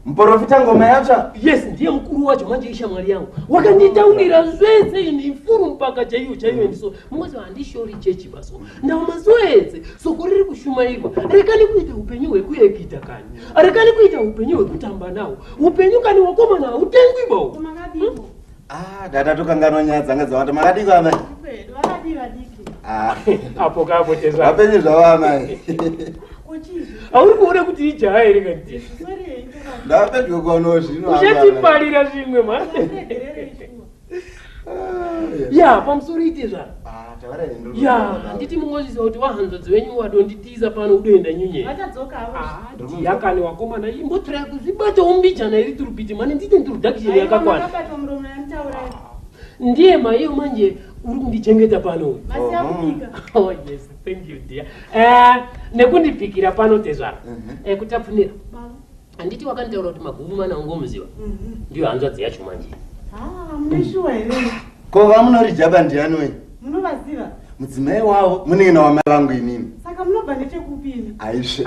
muprofita ngoma yatsva yes ndiye mukuru wacho manje ishamwari yangu wakanditaurira zvese ifuru mpaka chaiyo ndiso mungoziva handishori chechi baso ndauma zoedze soko riri kushumairwa rekani kuita upenyu hwekuekita kani rekani kuita upenyu hwekutamba nawo upenyu kani wakomana hautengwi bawo dada tokanganwa nyaya dzanga dzawanda makadiko amai apo kapo tezva vapenyu zvavo amai hauri kuona kuti ijaha here kati ndapedyo kuonawo zvino uchatiparira zvimwe ma ya pamusoro ite zvaro ya handiti mungozvisa kuti wahanzodzi wenyu wadonditiza pano udoenda nyunyeyakani wakomana imbotirai kuzvibatawo mbichana iri turupiti mane ndite introduction yakakwana ndiye maiyo manje uri kundichengeta pano uyu oh yes thank you dear nekundipikira pano tezvara kutapfunira Anditi wakanitaura kuti maguvu mana ungomuziva. Ndiyo hanzvadzi yacho manje. Muneshuwa here. Ko vamunori jaba ndiani wenyu? Munovaziva? Mudzimai wavo munenge nawamai vangu inini. Saka munobva nechekupini? Aisve.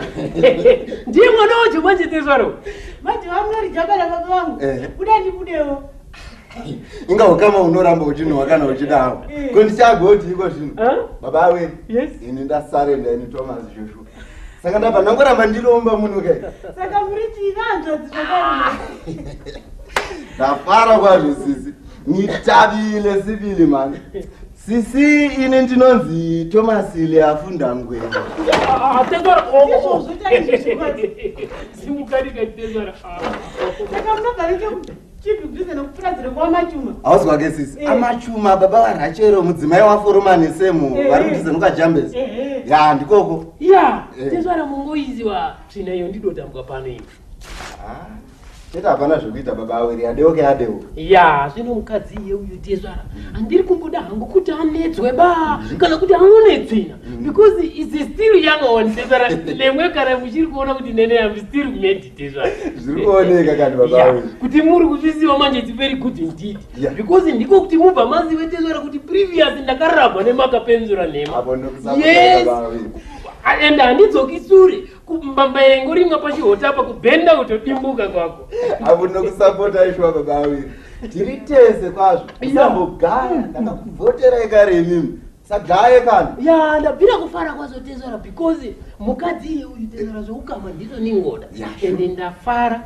Ndiye mwana wacho manje Tesvaro. Mati vamunori jaba nababa vangu. Buda ndibudewo. Inga ukama unoramba uchinwa kana uchidawo. Ko ndichagoti iko zvino. Baba we. Yes. Ini ndasarenda ini Thomas Joshua. Saka ndabva ndangoramba ndiromba munhu kai. Saka muri chinanzvadzi zvakari. Ndafara kwazvo sisi. Nitabile sibili mani. Sisi ine ndinonzi Thomas ile afunda ngwenya. Tesvaro. Simukari kai Tesvaro. Saka munobva nechekupini? Chipi kudhuze nokupuradzira kwamachuma? Hauzwa ke sisi. Amachuma baba varachero mudzimai waForomani Semu vari kudhuze nokajambezi. Ya ndikoko. Ya, Tesvaro mungoiziwa tsvina iyo ndidotambwa pano iyi. Cheta hapana zvekuita baba awiri adeoke adewo. Ya, zvino mukadzi iye uyu Tesvaro handiri kumboda hangu kuti anetswe ba kana kuti aone tsvina because is still young one Tesvaro. Lemwe kana muchiri kuona kuti nene am still made Tesvaro. Zviri kuoneka kani baba awiri. Kuti muri kuzviziva manje it's very good indeed. Because ndiko kuti mubva mazive Tesvaro kuti previous ndakararama nemakapenzura nema. Apo ndokusapota baba awiri. And handidzoki sure kumbamba yengo rimwe pachihotapa kubhenda utodimbuka kwako. Apo ndokusapota ishwa baba awiri. Tiri tese kwazvo. Usambogaya ndakakuvhoterai kare imimi. Sagaye kana. Ya, ndabvira kufara kwazo Tesvaro because mukadzi iye uyu Tesvaro zvoukama ndizo ningoda. Ende ndafara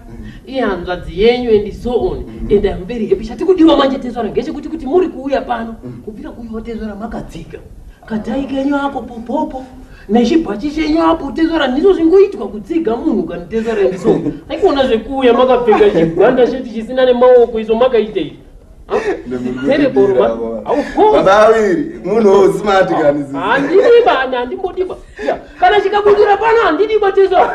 ihanzvadzi yenyu and so on. And I'm very happy. Chatikudiwa manje Tesvaro ngechekuti kuti muri kuuya pano kubvira kuiwa Tesvaro makadzika. Kadhai kenyu apo popopo. Nechibhachi chenyu apo Tesvaro ndizvo zvingoitwa kutsiga munhu kana Tesvaro ndiso. Haikuona zvekuuya makapfeka chigwanda cheti chisina nemaoko izvo makaita izvi. Baba awiri munhu smart kani sisi. Handimbodiba. Kana chikabudira pano handidiba Tesvaro.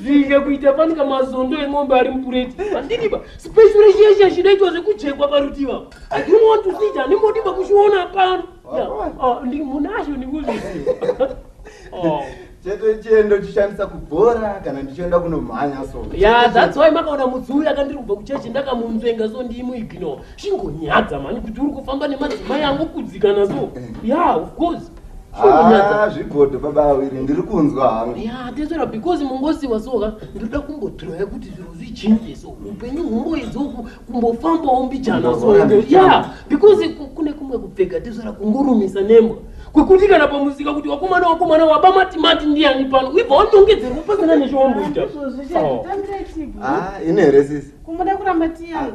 Zvinge kuita panika mazondo eng'ombe ari mupureti. Handidiba. Special chiye chinoitwa zvekuchekwa parutivi. I don't want to see it. Handimbodiba kuchiona pano. Munazvo ndikuzviziva. Chete chiendo chishandisa kubhora kana ndichienda kunomhanya so. Yeah, that's why makaona mudzuwi akandiri kubva kuchechi ndakamunzvenga so ndimuignore. Chingonyadza mani kuti uri kufamba nemadzimai angu kudzikana so. Yeah, of course. Zvigodho baba awiri ndiri kunzwa hangu. Yeah, Tesvaro because mungosiwa soka ndoda kumbotroya kuti zviro zvichinje so. Upenyu humboedzoku kumbofambawo mbichana so. Yeah, because kune kumwe kupfeka Tesvaro kungurumisa nembwa. Kwekuti kana pamusika kuti wakomana waba mati ndiani pano wibva wandongedzerwa pasina nechomboita. Ine here sisi. Kumoda kuramba tiyani.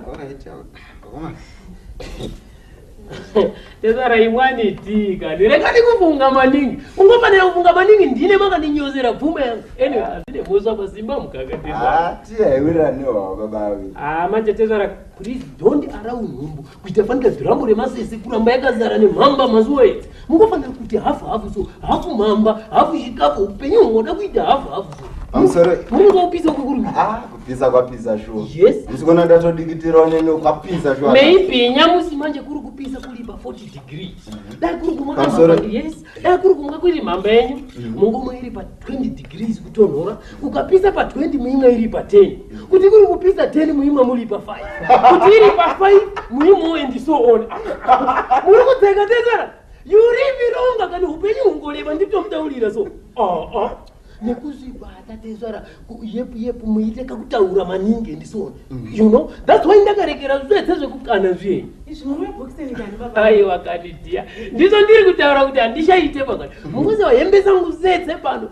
Tesvaro imwani tika ndirekani kufunga maningi. Ungofanira kufunga maningi ndine makandinyozera pfuma yangu. Anyway, azvine mhosva pasimba mukaka Tesvaro. Tiyaiwirira newawo baba awiri. Manje Tesvaro please don't allow nhumbu kuita fanika dhirambu remasese kuramba yakazara nemhamba mazuva edzi. Mungofanira kuti hafu so hafu mhamba hafu chikafu upenyu hungoda kuita hafu so. Pamusoro munozopisa kukuru. Kupisa kwapisa shuwa. Yes. Musikona ndatodikitirawo nene kwapisa shuwa. Maybe nyamusi manje kuri kupisa kuri pa 40 degrees. Dai kuri kumwa yes. Dai kuri kumwa kuri mhamba yenyu. Mungomo iri pa 20 degrees kutonhora. Ukapisa pa 20 muimwe iri pa 10. Kuti kuri kupisa 10 muimwe muri pa 5. Kuti iri pa 5 muimwe and so on. Muri kudzeka Tesvaro. You live wrong kana upenyu hungoreba nditomutaurira so. Nekuzvibata Tesvaro yepu muiteka kutaura maningi ndisona. You know, that's why ndakarekera zvese zvekukana zviye. Izvi muri boxing kani baba? Aiwa kanitia. Ndizo ndiri kutaura kuti handishaite pakati. Munguziwa hembe dzangu zetse pano.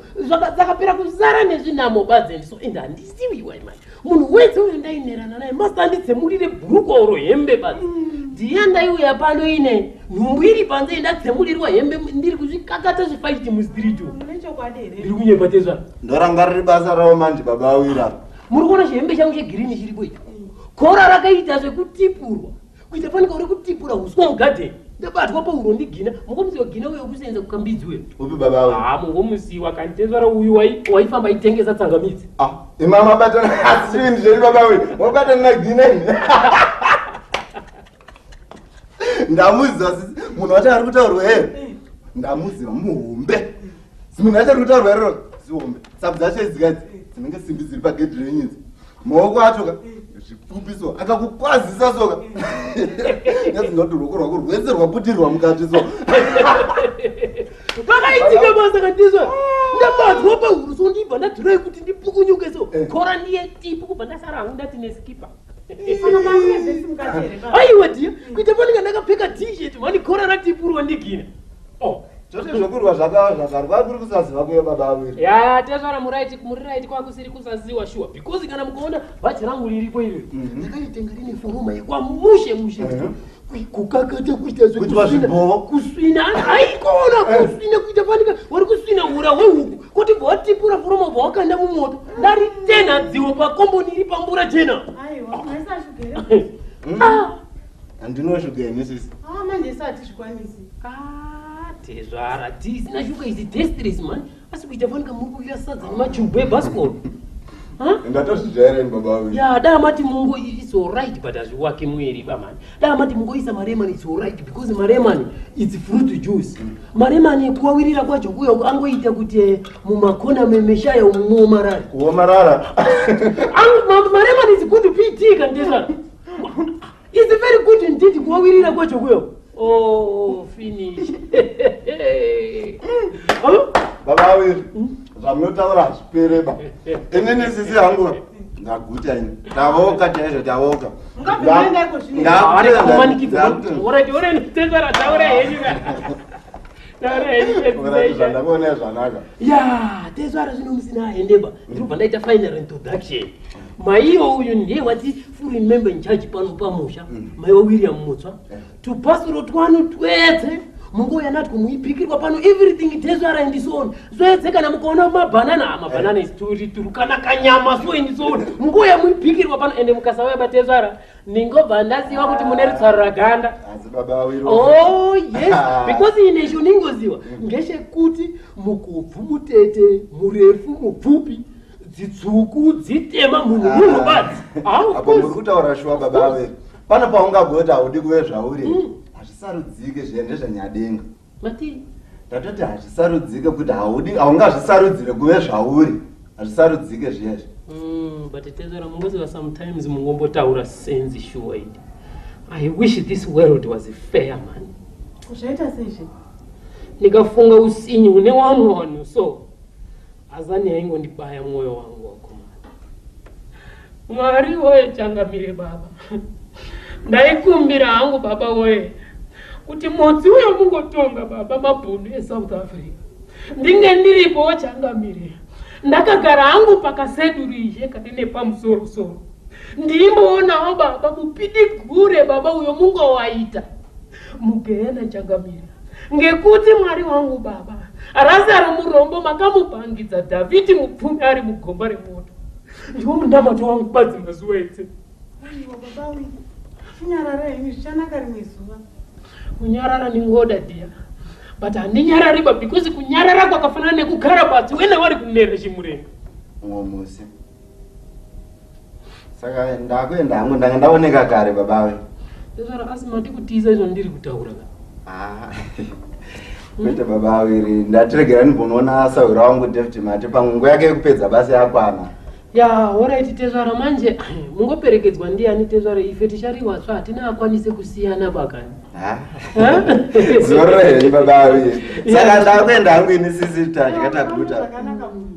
Dzakapera kuzara nezvinamo badze ndiso ende handisiwiwa imani. Munhu wese uyu ndainerana naye must anditsemurire bhuruko oro hembe badze. Ndiye ndaiuya pano ine nhumbu iri panze ndatsemurirwa hembe ndiri kuzvikakata zvifaiti mustriti. Munechokwadi here? Ndiri kunyepa Tesvaro. Ndorangariri basa rawo manje baba awira. Muri kuona chihembe changu chegirini chiripo ichi. Kora rakaita zvekutipurwa. Kuita fanika uri kutipura huswa mugadheni. Ndabatwa pauro ndigina. Mungomusiwa gina uyo kusenza kukambidzi wewe. Upi baba awira? Mungomusiwa kani Tesvaro uyu waifamba itengesa tsangamidzi. Imama batana asini zveri baba awira. Wabatana na gina. Ndamuziva sisi munhu wacho ari kutaurwa here. Ndamuziva muhombe. Munhu wacho ari kutaurwa here zihombe. Sabu dzacho idzikadzi dzinenge simbi dziri pagedhi renyinzi maoko acho zvipfupiso akakukwazisa soka nezingati ruoko rwako rwese rwaputirwa mukati so pakaitika basa kandizwa ndabatwa pahuru so ndibva ndadhirai kuti ndipukunyuke so kora ndiye tipu kubva ndasara hangu ndati neskipa aiwa diya kuita panenge ndakapfeka t-shirt mani kora ratipurwa ndigina zvose zvokurwa zvakava kuri kusaziva kuye baba aviri ya tezvara muriraiti kwakusiri kusaziva shuwa because kana mukaona bhachi rangu riripo iri ndakaritenga rine foroma yekwamushe kukakata kuita kuswina aikona kuswina kuita panika wari kuswina hura hwehuku kuti bva watipura foroma bva wakanda mumoto ndaritenha dziwo pakomboni iri pambura chena handinoshugeni sisi manje isati zvikwanisi tezvara tisina shuka izi testres man asi kuita fanika muri kuvira sadza nemachubhu ebhasikoro ndatozvijaireni baba aviri ya dai mati mungo is alright but hazviwake mueri bamani dai mati mungoisa maremani is alright because maremani its fruit juice maremani kuwawirira kwacho kuyo angoita kuti mumakona memeshaya umuomarara kuomarara maremani is good pt kandezvara it's very good indeed kuwawirira kwacho kuyo oh finish baba aviri zvamunotaura zvipereba inini sisi hangu ndaguta ini ndavoka chaizvo ndavoka ndakone zvanaka ya tezvara zvino musina ahendeba ndirobva ndaita final introduction maiyo uyu ndiye wati full member in charge pano pamusha maiwa William Mutsva tupasuro twanu twese mungoya natwo muipikirwa pano everything tezvara and so on zvese kana mukaona mabanana is turi kana kanyama so and so on mungoya muipikirwa pano ende mukasauya batezvara ningobva ndaziva kuti mune ritsaro raganda oh yes because inesho ningoziva ngeshekuti mukobvu mutete murefu mupfupi dzitsvuku dzitema munhu badzi apo muri kutaura shuwa baba aviri pano paungagoti haudi kuve zvauri hazvisarudzike zviende zvanyadenga mati ndatoti hazvisarudzike kuti haungazvisarudzire kuve zvauri hazvisarudzike zviyezvi but tezvara mungoziva sometimes mungombotaura sense sure id I wish this world was fair man zvaita sezve ndikafunga usinyi une wanhu so azani yaingondibaya mwoyo wangu wakomana mwari woye changamire baba ndaikumbira hangu baba woye kuti motsi uyo mungotonga baba mabhundu eSouth Africa ndinge ndiripo changamire ndakagara hangu pakasedurije katine pamusoro ndimboonawo baba mupidigure baba uyo mungowaita mugena changamire ngekuti mwari wangu baba razaro murombo makamupangidza Davhidi mupfumi ari mugomba remoto ndiwo mundamato wangu badzi mazuva ese baba wii chinyarara imi zvichanaka rimwe zuva kunyarara ningoda dia but handinyarariba because kunyarara kwakafanana nekugara pasi wena wari kunere chimurenga musi saka ndakuenda hangu ndanga ndaoneka kare baba we tezvara asi mati kutiisa izvo ndiri kutaura kwete baba aviri ndatiregerani kunoona saura wangu David mati panguva yake yekupedza basa yakwana ya alright tezvara manje mungoperekedzwa ndiani tezvara ife tichariwatsva hatina akwanise kusiyana bakani zorei baba aviri saka ndakuenda hangu ini sisi tachikataguta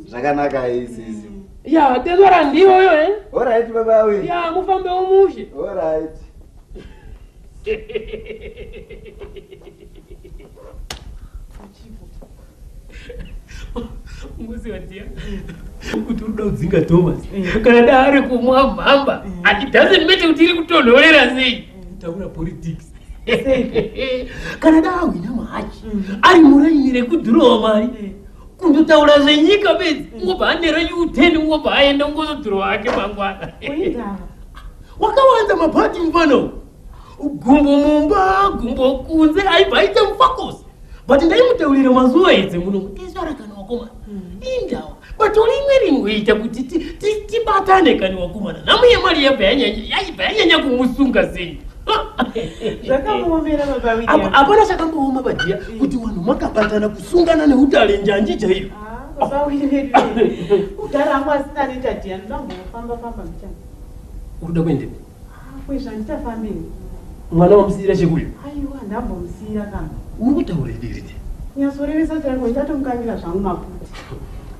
zvakanaka isisi ya tezvara ndiyoyo alright baba aviri ya mufambe womushe alright muzivatia kuti uruda kudzinga Thomas kana daari kumwa mhamba doesn't matter kuti iri kutonhorera sei taura politics kana daawina mahachi ari muraini rekudhirowa mari kundotaura zvenyika bedzi ngobva anera U10 ngobva aenda ngozodhirowa ake mangwana wakawanza mapati mufano gumbo mumba gumbo kunze aibva aita mufakosi but ndaimutaurira mazuva edze muno tezvara kana wakomana indawa but olimwe ringoita kuti tibatane kani wakomana namuye mari yaibva yanyanya kumusunga sei zvakamuomera baba wii hapana chakambooma badiya kuti vanhu makabatana kusungana neutale njanji chaiyo Baba wili. Utarangwa asina nita dia ndambo famba mchana. Uruda kwende. Kwesha nditafambini. Mwana wa msira chekuyo. Aiwa ndambo msira kana. Urikutauririririte. Nyasorevesa changu ndatomukangira zvangu maputi.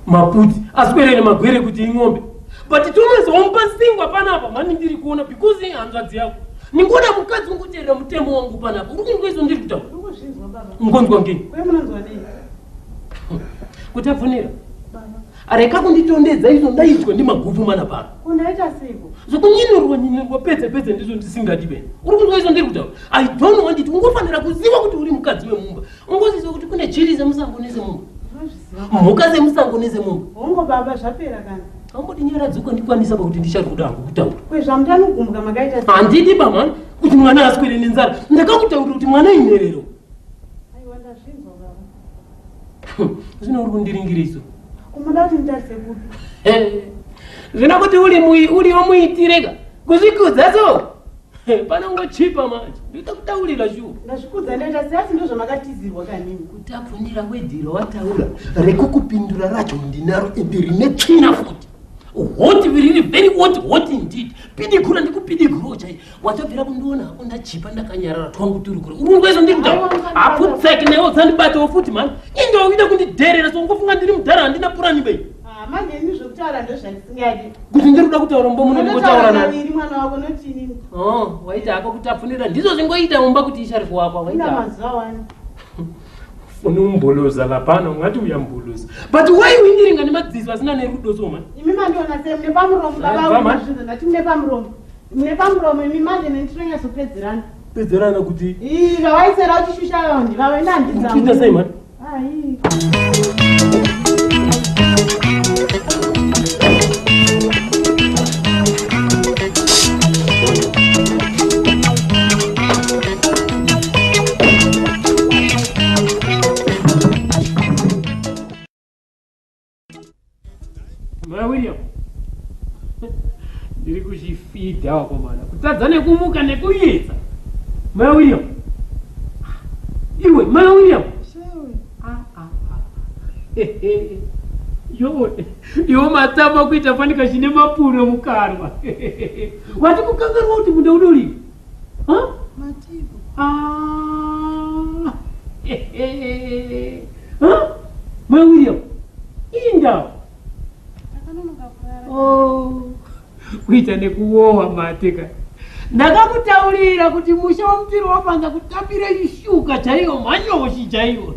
Maputi aswere magwere kuti ing'ombe. But Thomas wampa singwa panapa mani ndiri kuona because hanzvadzi yako. Ningoda mukadzi ungoteerera mutemo wangu panapa. Uri kungoizvo ndiri kutaura. Ungozvinzwa baba. Ngonzwa ngeni. Kwe munonzwa nei? Kuti abvunira. Areka kunditondedza izvo ndaitwa ndimagupu mana pano. Kundaita seiko? Zvokunyinorwa pedze ndizvo ndisingadi bene. Uri kunzwa izvo ndiri kutaura. I don't want it. Ungofanira kuziva kuti uri mukadzi wemumba. Ungoziva kuti kune chiri zemusango nezemumba. Mhuka zemusango nezemumba. Hongo baba zvapera kana. Amboti nyaradzi ukandikwanisa pakuti ndichari kuda hangu kutaura. Kwezvamutanokumbuka makaita sei? Handidi bamani kuti mwana aswere nenzara. Ndakakutaurira kuti mwana inerero. Aiwa ndazvinzwa baba. Zvino uri kundiringira iso. Umuda kuti nditarise kupi? Zvino kuti uriwo muitireka kuzvikudza so panongochipa manje. Ndikakutaurira shuwa. Ndazvikudza ndaita sei asi ndo zvamakatizirwa kanini. Kuti abvunira wedhiro wataura rekukupindura racho ndinaro ende rine tsvina futi. Hot riri very hot indeed. Pidigura ndikupidiguro chai. Watobvira kundiona hako ndachipa ndakanyarara twangu turi kure. Uri ngwezo ndikutaura. Aputseki newo dzandibatawo futi mani. Indo uida kundidherera so ngofunga ndiri mudhara handina purani bei. Manje ini zvokutaura ndozvandisingadi. Kuti ndiri kuda kutaura mumba muno ndingotaura nani. Ndiri mwana wako notini? Waita hako kuti apfunira ndizvo zvingoita mumba kuti ishari kuwapa waita. Ina mazuva wani. Unomboloza lapano ngati uyamboloza. But why windiringa nemadziso asina nerudo so man? Imi mandiona se mune pamuromo baba unozvinza ndati mune pamuromo. Mune pamuromo imi manje nendinonyasopedzerana. Pedzerana kuti? Vawaisera uchishusha raundi vave nandidza. Kuita sei man? Ai. William. Ndiri kuchifidha wakomana. Kutadza nekumuka nekuedza. Maya William. Iwe Maya William. Yo matama kuita fanika chine mapuro mukarwa. Wati kukangarwa kuti munda udori. Ha? Matipo. Ha? Maya William. Inda. Kuita nekuowa mateka. Ndakakutaurira kuti musha wamutiro wafanza kutambira ishuka chaiyo manyoshi chaiyo.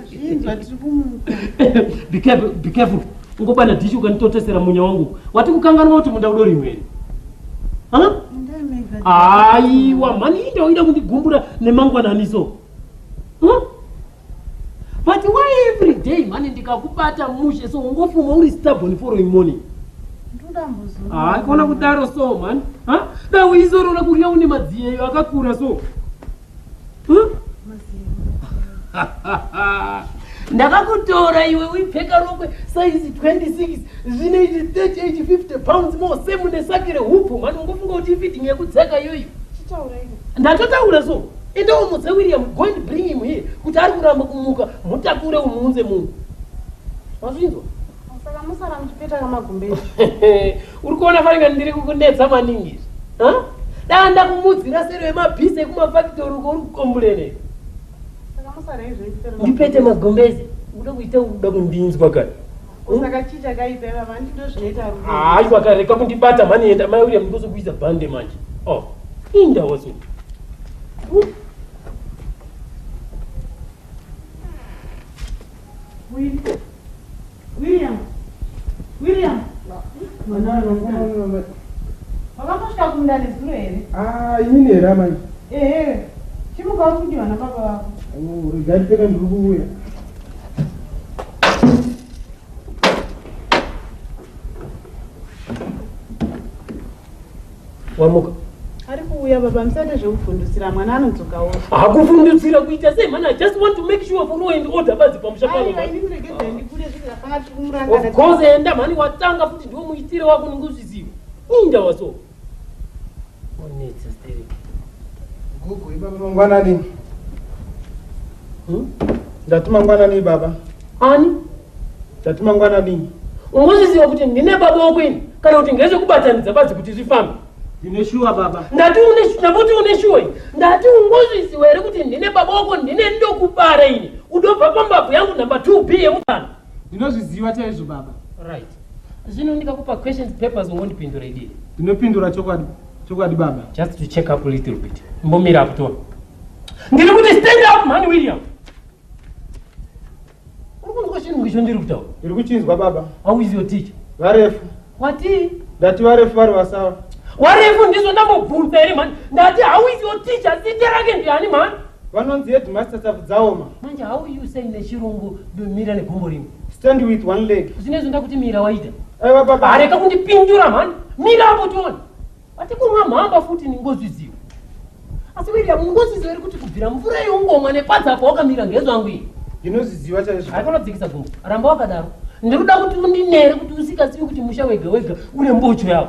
Zvinzwa tiri kumuka. Be careful. Ungobana dhishi ukanitotesera munya wangu. Wati kukanganwa kuti munda udori mwene. Ha? Aiwa mani inda uida kundigumbura nemangwananiso. But why every day mani ndikakubata mushe so ungofuma uri stubborn following morning? Kona kudaro so man. Da uizorora kurya une madziyeyo akakura so. Ndakakutora iwe uipfeka rokwe size 26 zvine 30 age 50 pounds more same nesakire hupu man ungofunga kuti fitting yekudzeka iyoyo. Ndatotaura so. Endo mutse William go and bring him here kuti ari kuramba kumuka mutakure umuunze munhu. Wazvinzwa? Saka musara muchipeta kamagumbezi. Uri kuona faringa ndiri kukunetsa maningi. Danda kumudzira sero yemabhisi ekumafactory uri kukomburene. Saka musara izvo ndipete magombezi. Uda kuita uda kundinzwa kani. Saka chicha kaipeva mani ndozvinoita rudo. Aiwa kareka kundibata mani enda mai William ndikozokuisa bhande manje. Inda waso. William. Wakatosvika kumunda nezuro here? Inini here amai. Chimuka uri kudyiwa nababa vako. Regaripeka ndiri kuuya. Wamuka. Ari kuuya baba musate zvekufundisira mwana anodzokawo. Hakufundisira kuita sei man I just want to make sure for law and order badzi pamusha pano. Ini muregedze ndikure zvikafanga tiri kumurangana. Of course enda mani watanga futi ndiwo muitire wako ninguzviziva. Inda waso. Onetsa steri. Gugu ibaba mangwanani. Ndati mangwanani baba. Ani? tati mangwanani ungozviziva kuti ndine baba wakwini kana kuti ngezvekubatanidza badzi kuti zvifambe? ndine shuwa baba. ndapoti une shuwa iyi ndati ungozviziva here kuti ndine baba wako ndine ndokubara ini udobva pambabvu yangu namba 2b yemutano? ndinozviziva chaizvo baba. Right. Zvino ndikakupa questions papers ungondipindura idii? Ndinopindura chokwadi baba. Just to check up a little bit. Mbomira up to. Ndiri kuti stand up man William. Ukunzwa chinhu ngisho ndiri kutaura. Ndiri kuchinzwa baba. How is your teacher? Varefu. Wati? Ndati varefu vari vasawa. Warefu ndizvo ndambobvunza here man. Ndati how is your teacher? Zita rake ndiani man? Vanonzi headmaster staff dzaoma. Manje how you say nechirungu mira negombo rimwe? Stand with one leg. Zvinezvo ndakuti mira waita. Aiwa baba. Areka kundipindura man. Mira apo tione. Wati kumwa mhamba futi ningozviziva. Asi William ungozviziva here kuti kubvira mvura yeungomwa nepadza apo wakamira ngezvangu iyi? Ndinozviziva chaizvo. Haikona kudzikisa gumbo. Ramba wakadaro. Ndikuda kuti undinere kuti usingazivi kuti musha wega wega une mbocho yawo.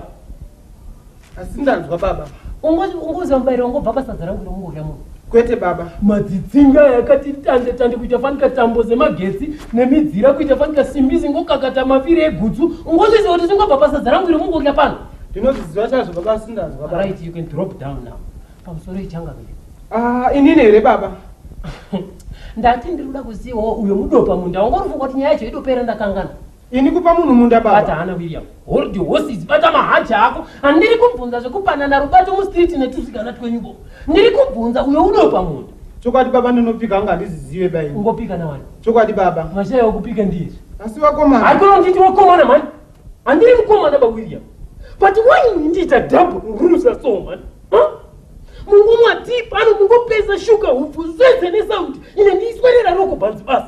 Asi ndanzwa baba. Ungoziva mubairo wangu bva pasadza rangu romurya munhu. Kwete baba. Madzitsinga yakati tande kuita fanika tambo dzemagetsi nemidzira kuita fanika simbi zingokakata maviri egutsu. Ungozviziva kuti zvingobva pasadza rangu romurya pano. Ndinozviziva chaizvo baba asi ndanzwa baba. Right, you can drop down now. Pamusoro ichanga vile. Inini here baba. Ndati ndikuda kuzivawo uyo mudopa munda wangorifunga kuti nyaya yacho idopera ndakangana. Ini kupa munhu munda baba. Bata hana William. Hold your horses, bata mahacha ako. Handiri kubvunza zvekupanana rubato mustriti netusikana twenyuko. Ndiri kubvunza uyo udopa munda. Chokwadi baba ndinopika anga ndizizive baini. Ungopika nawani. Chokwadi baba. Mashaya okupika ndizvi. Asi wakomana. Haikona nditi wakomana man. Handiri mukomana ba William. But why ndita double rusa so man? Mungomwa deep ano mungopesa shuka hupfu zvese nesauti ine ndiiswerera roko bhanzi basi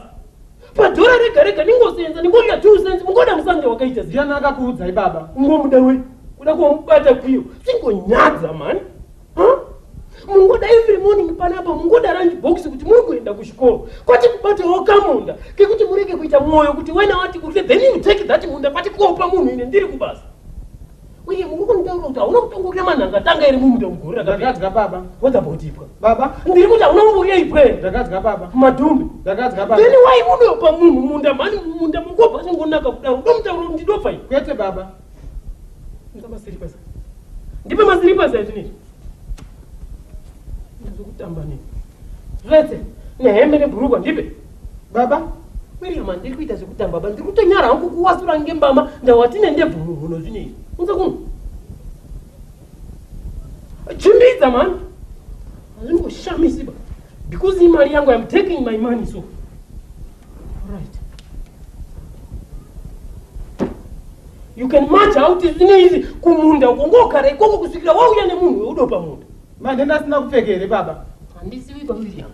padhora rega rega ningosenza ningodya 2 cents mungoda musanje wakaita zii. Ndiani akakuudzai baba? Ungomuda we kuda kumubata kwiyo zvingonyadza mani. Mungoda every morning panapa mungoda lunch box kuti muri kuenda kuchikoro kwati kubatawo kamunda kekuti murege kuita mwoyo kuti wena wati kuti then you take that munda pati kuopa munhu ine ndiri kubasa. Uye mukunitaura kuti hauna kutongorya manhanga tanga iri mumunda mugore ndakadya baba. What about ipwa? Baba. Ndiri kuti hauna kumborya ipwa here? Ndakadya baba. Madhumbi. Ndakadya baba. Then why munopa munhu munda mani munda mungobva chingonaka kudaro ndomutaura kuti ndinopa ini? Kwete baba. Ndipe masiripasi. Ndipe masiripasi azvinezvi. Ndazokutamba nini? Zvese nehembe nebhurukwa ndipe. Baba. William ndiri kuita zvekutamba baba ndiri kutonyara hangu kuwasura ngembama ndawati nendebvu muhono zvinezvi. Unza kuno. Chimbidza man. Hazvingoshamisi ba. Because imari yangu I'm taking my money so. Right. You can march out zvinezvi kumunda ukongokara ikoko kusvikira wauya nemunhu weudopa munda. Mande ndasina kupfeka here baba. Handisivi ba William.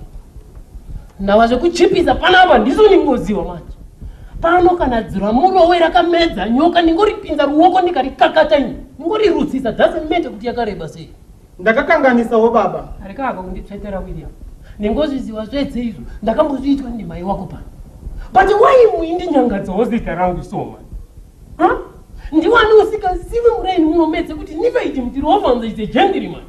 Ndava zvekuchipisa panapa ndizo ningoziva manje. Pano kana dzira murowe rakamedza nyoka ndingoripinza ruoko ndikarikakata ini. Ndingorirutsisa doesn't matter kuti yakareba sei. Ndakakanganisawo baba. Arikaka kunditsvetera William. Ndingozviziva zvese izvo ndakambozviitwa ndimai wako pano. But why muindinyangadzawo zita rangu so man? Ndiwani usikazivi muraini munomedze kuti nivaiti mutiri wavanza is a gentleman.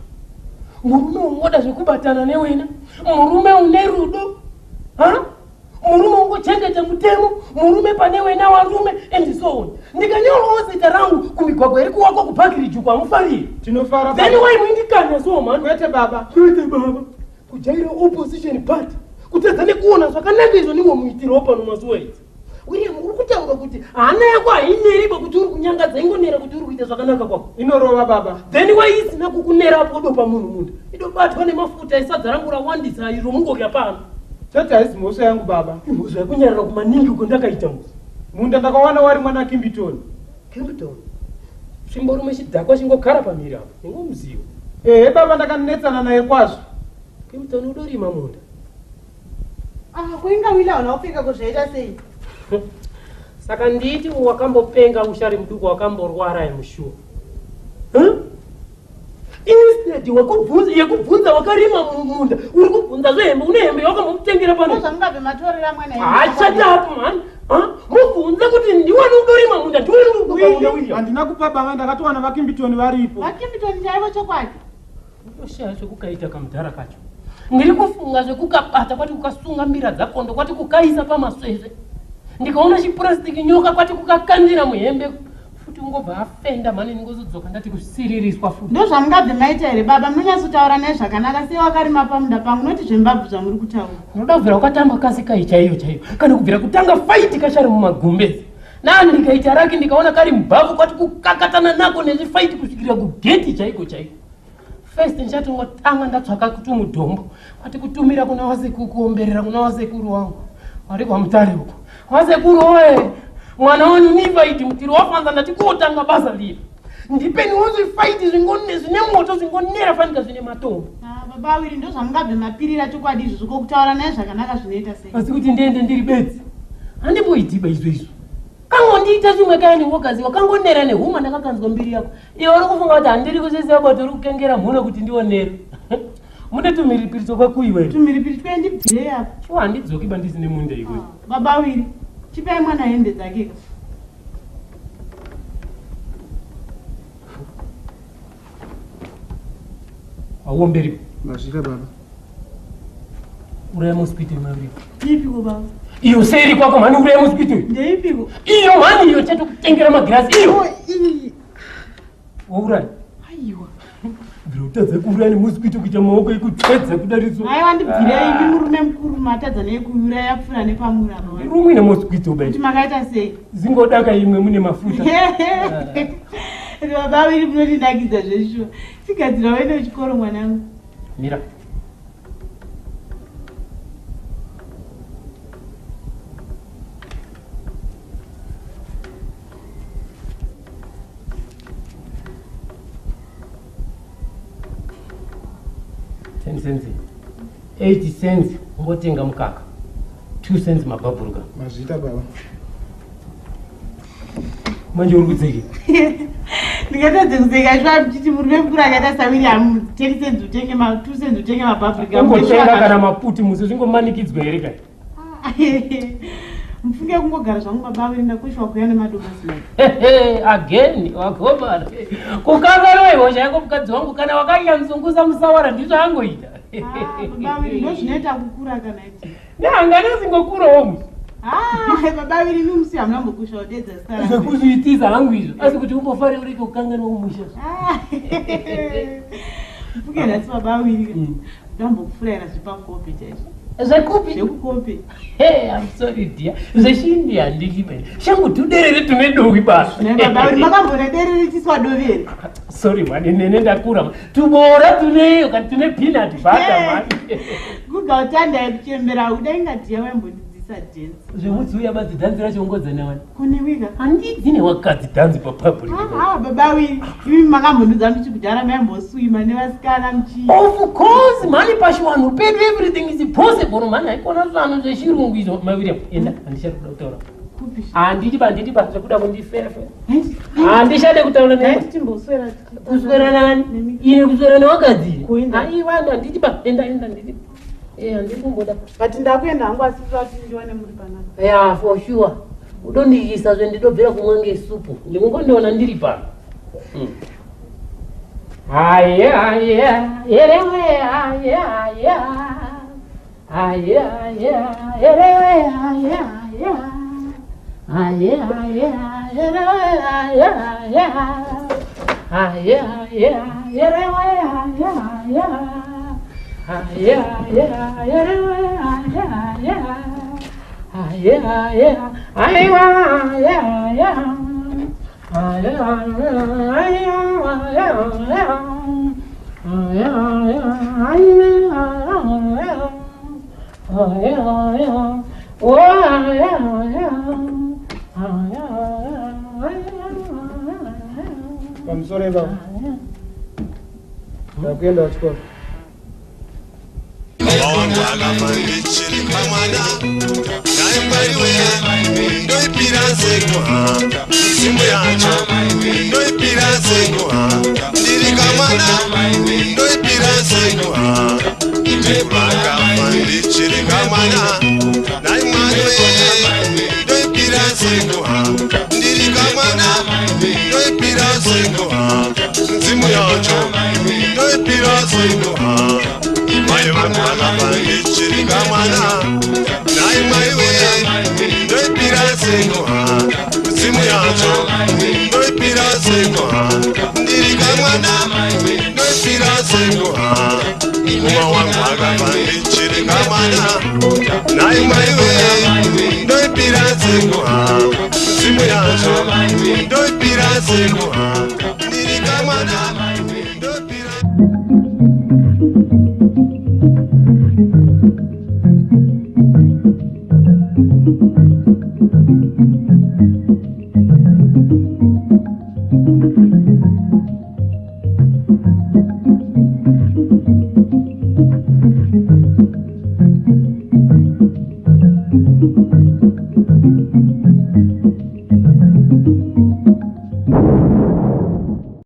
Murume ungoda zvekubatana newena. Murume une rudo. Murume ungochengeta mutemo. Murume pane wena warume and so on. Ndikanyorawo zita rangu kumigwagwa iri kuwakwa kupakiriji kwamufariri. Tinofara. Then why muindikanya so man? Kwete baba. Kwete baba. Kujaira opposition party. Kutadza nekuona zvakanaka izvo ndimo muitiro pano mazuva idzi. William uri kutaura kuti hana yako haineriba kuti uri kunyangadza ingonera kuti uri kuita zvakanaka kwako. Inorova baba. Then why isina kukunerapo dopa munhu munda? Idobatwa nemafuta esadza rangu rawandisa iro mungorya pano. Chati haisi mhosva yangu baba. Mhosva yakunyarara kumaningi uko ndakaita musi. Munda ndakawana wari mwana Kimbitoni. Kimbitoni? Chimborume chidhakwa chingogara pamhiri apo. Ndingomuziva. Baba ndakanetsana naye kwazvo. Kimbitoni udorima munda. Kuinga wila unaopika kuzvaita sei? Saka nditi wakambopenga ushari muduku wakamborwara yemushuwa. Instead yekubvunza wakarima munda uri kubvunza zvehembe une hembe wakambomutengera pano. Zvamungabve matorera mwana hembe. Achatapo man. Mubvunza kuti ndiwani udorima munda ndiwani udopa munda William. Handina kupa baba ndakatowana vakimbitoni varipo. Vakimbitoni chaivo chokwadi. Unoshaya zvekukaita kamudhara kacho. Ndiri kufunga zvekukabata kwati kukasunga mbira dzakondo kwati kukaisa pamasvesve. ndikaona chipurasitiki nyoka kwati kukakandira muhembe futi ungobva afenda mhani ningozodzoka ndati kusiririswa futi. Ndo zvamungabve maita here baba, munonyatsotaura naye zvakanaka sei wakarima pamunda pangu, noti zvembabvu zvamuri kutaura. Unoda kubvira kwatamba kasi kai chaiyo kana kubvira kutanga faiti kachari mumagumbezi nani ndikaita raki ndikaona kari mubhavu kwati kukakatana nako nezvifaiti kusvikira kugeti chaiko. First ndichatongotanga ndatsvaka kuti mudombo kwati kutumira kuna wasekuru, kuomberera kuna wasekuru wangu wari kwamutare uko. Wasekuru oye, mwana wanyu nivaiti mutiri wafanza ndati kotanga basa lino ndipeniwo zvifaiti zvine moto zvingonera fanika zvine matombo. Baba Awiri, ndo zvamungabve mapirira chokwadi izvozvo kokutaura naye zvakanaka zvinoita sei? Asi kuti ndiende ndiri bedzi handimboitiba izvo kangondiita zvimwe kaini wogaziwa kangonera nehuma ndakakanzwa mbiri yako iwe uri kufunga kuti handiri kuziziva bati uri kukengera mhuno kuti ndionere mune tumiripiri tokwakuiwe tumiripiri twendibvire apo iwo handidzoki bandisine munda ikwe. Baba Awiri, chipai mwana hembe dzake ka. auomberi Mazvika baba. uraya mospiti maviri Ipiko baba? iyo seiri kwako mhani uraya mospiti Ndeipiko? iyo mhani iyo chatokutengera magirasi iyo wauraya Aiwa. bvira utadza kuuraya nemospiti kuita maoko ekutsvedza kudariso. Aiwa, ndibvira ivi murume mukuru matadza nekuuraya pfuura nepamura baba. rumwe nemospiti ubai Kuti makaita sei? zingodaka imwe mune mafuta. Baba Awiri, munondinakidza zveshuwa. Tigadzira waende kuchikoro mwanangu. Mira. Cents. 80 cents ngotenga mukaka. 2 cents mabhabhuruka. Mazvika baba. Manje uri kudzeki. Ndingatadze kudzeka zvava mchiti murume mukuru akaita saWilliam 10 cents utenge 2 cents utenge mabhabhurika. Ngotenga kana maputi musi zvingomanikidzwa here kai. Mfunge kungogara zvangu baba Awiri, ndakushwa kuya nemadomasi mai. Again wakobara kukanganwa hosha yako mukadzi wangu kana wakanyamsunguza musawara ndizvo angoita. Baba Awiri, ndo zvinoita kukura kana iti. Nehangana zingokurawo musi Baba Awiri, imi musi hamuna mbokushwa kudedza zita rangu. zvekuzviitiza hangu izvo asi kuti umbofari urike kukanganwa kumusha. Mfunge nhasi baba Awiri, ndambokufurayira zvepakopi chaizvo. Zvekupi? Zvekukopi. I'm sorry dear. Zvechindi handiki mene. Shangu tuderere tune dovi basa. Baba Awiri, makambona derere chiswa dovi here? Sorry man, nene ndakura. Tubora tuneyo kana tune peanut butter man. Guga utanda kuchembera udai ngati yawe mbondidzisa dance. Zvemudzi uya badzi dhanzi racho ungodzana wani. Kune wika? Handidzi newakadzi dhanzi papabhuri. Baba Awiri, imi makambonudza muchikudhara maimbosuima nevasikana muchii. Of course, mani pashiwanu pedu everything is possible. Mani haikona zvano zvechirungu izvo. Maviriam, enda, handishade kuda kutaura. Handiti basa kuda kundifera. Handishade kutaura newe. Timboswera kuswera nani? Ine kuswera newakadzi. Aiwa, handiti basa, enda nditi. Handiri kumboda. But ndakuenda hangu asifira kuti ndione muri panapa. Yeah, for sure. Udondiisa zvendinobvira kumwe ngesupu. Ndikungondiona ndiri pano. Pamusoro baba. Ndakuenda kuchikoro. Mai sekuhamba mzimu yacho ndoipira sekuhamba ndiri kamwana ndoipira sekuhamba mumwe wangu akafa ndichiri kamwana nai maiwe ndoipira sekuhamba mzimu yacho ndoipira sekuhamba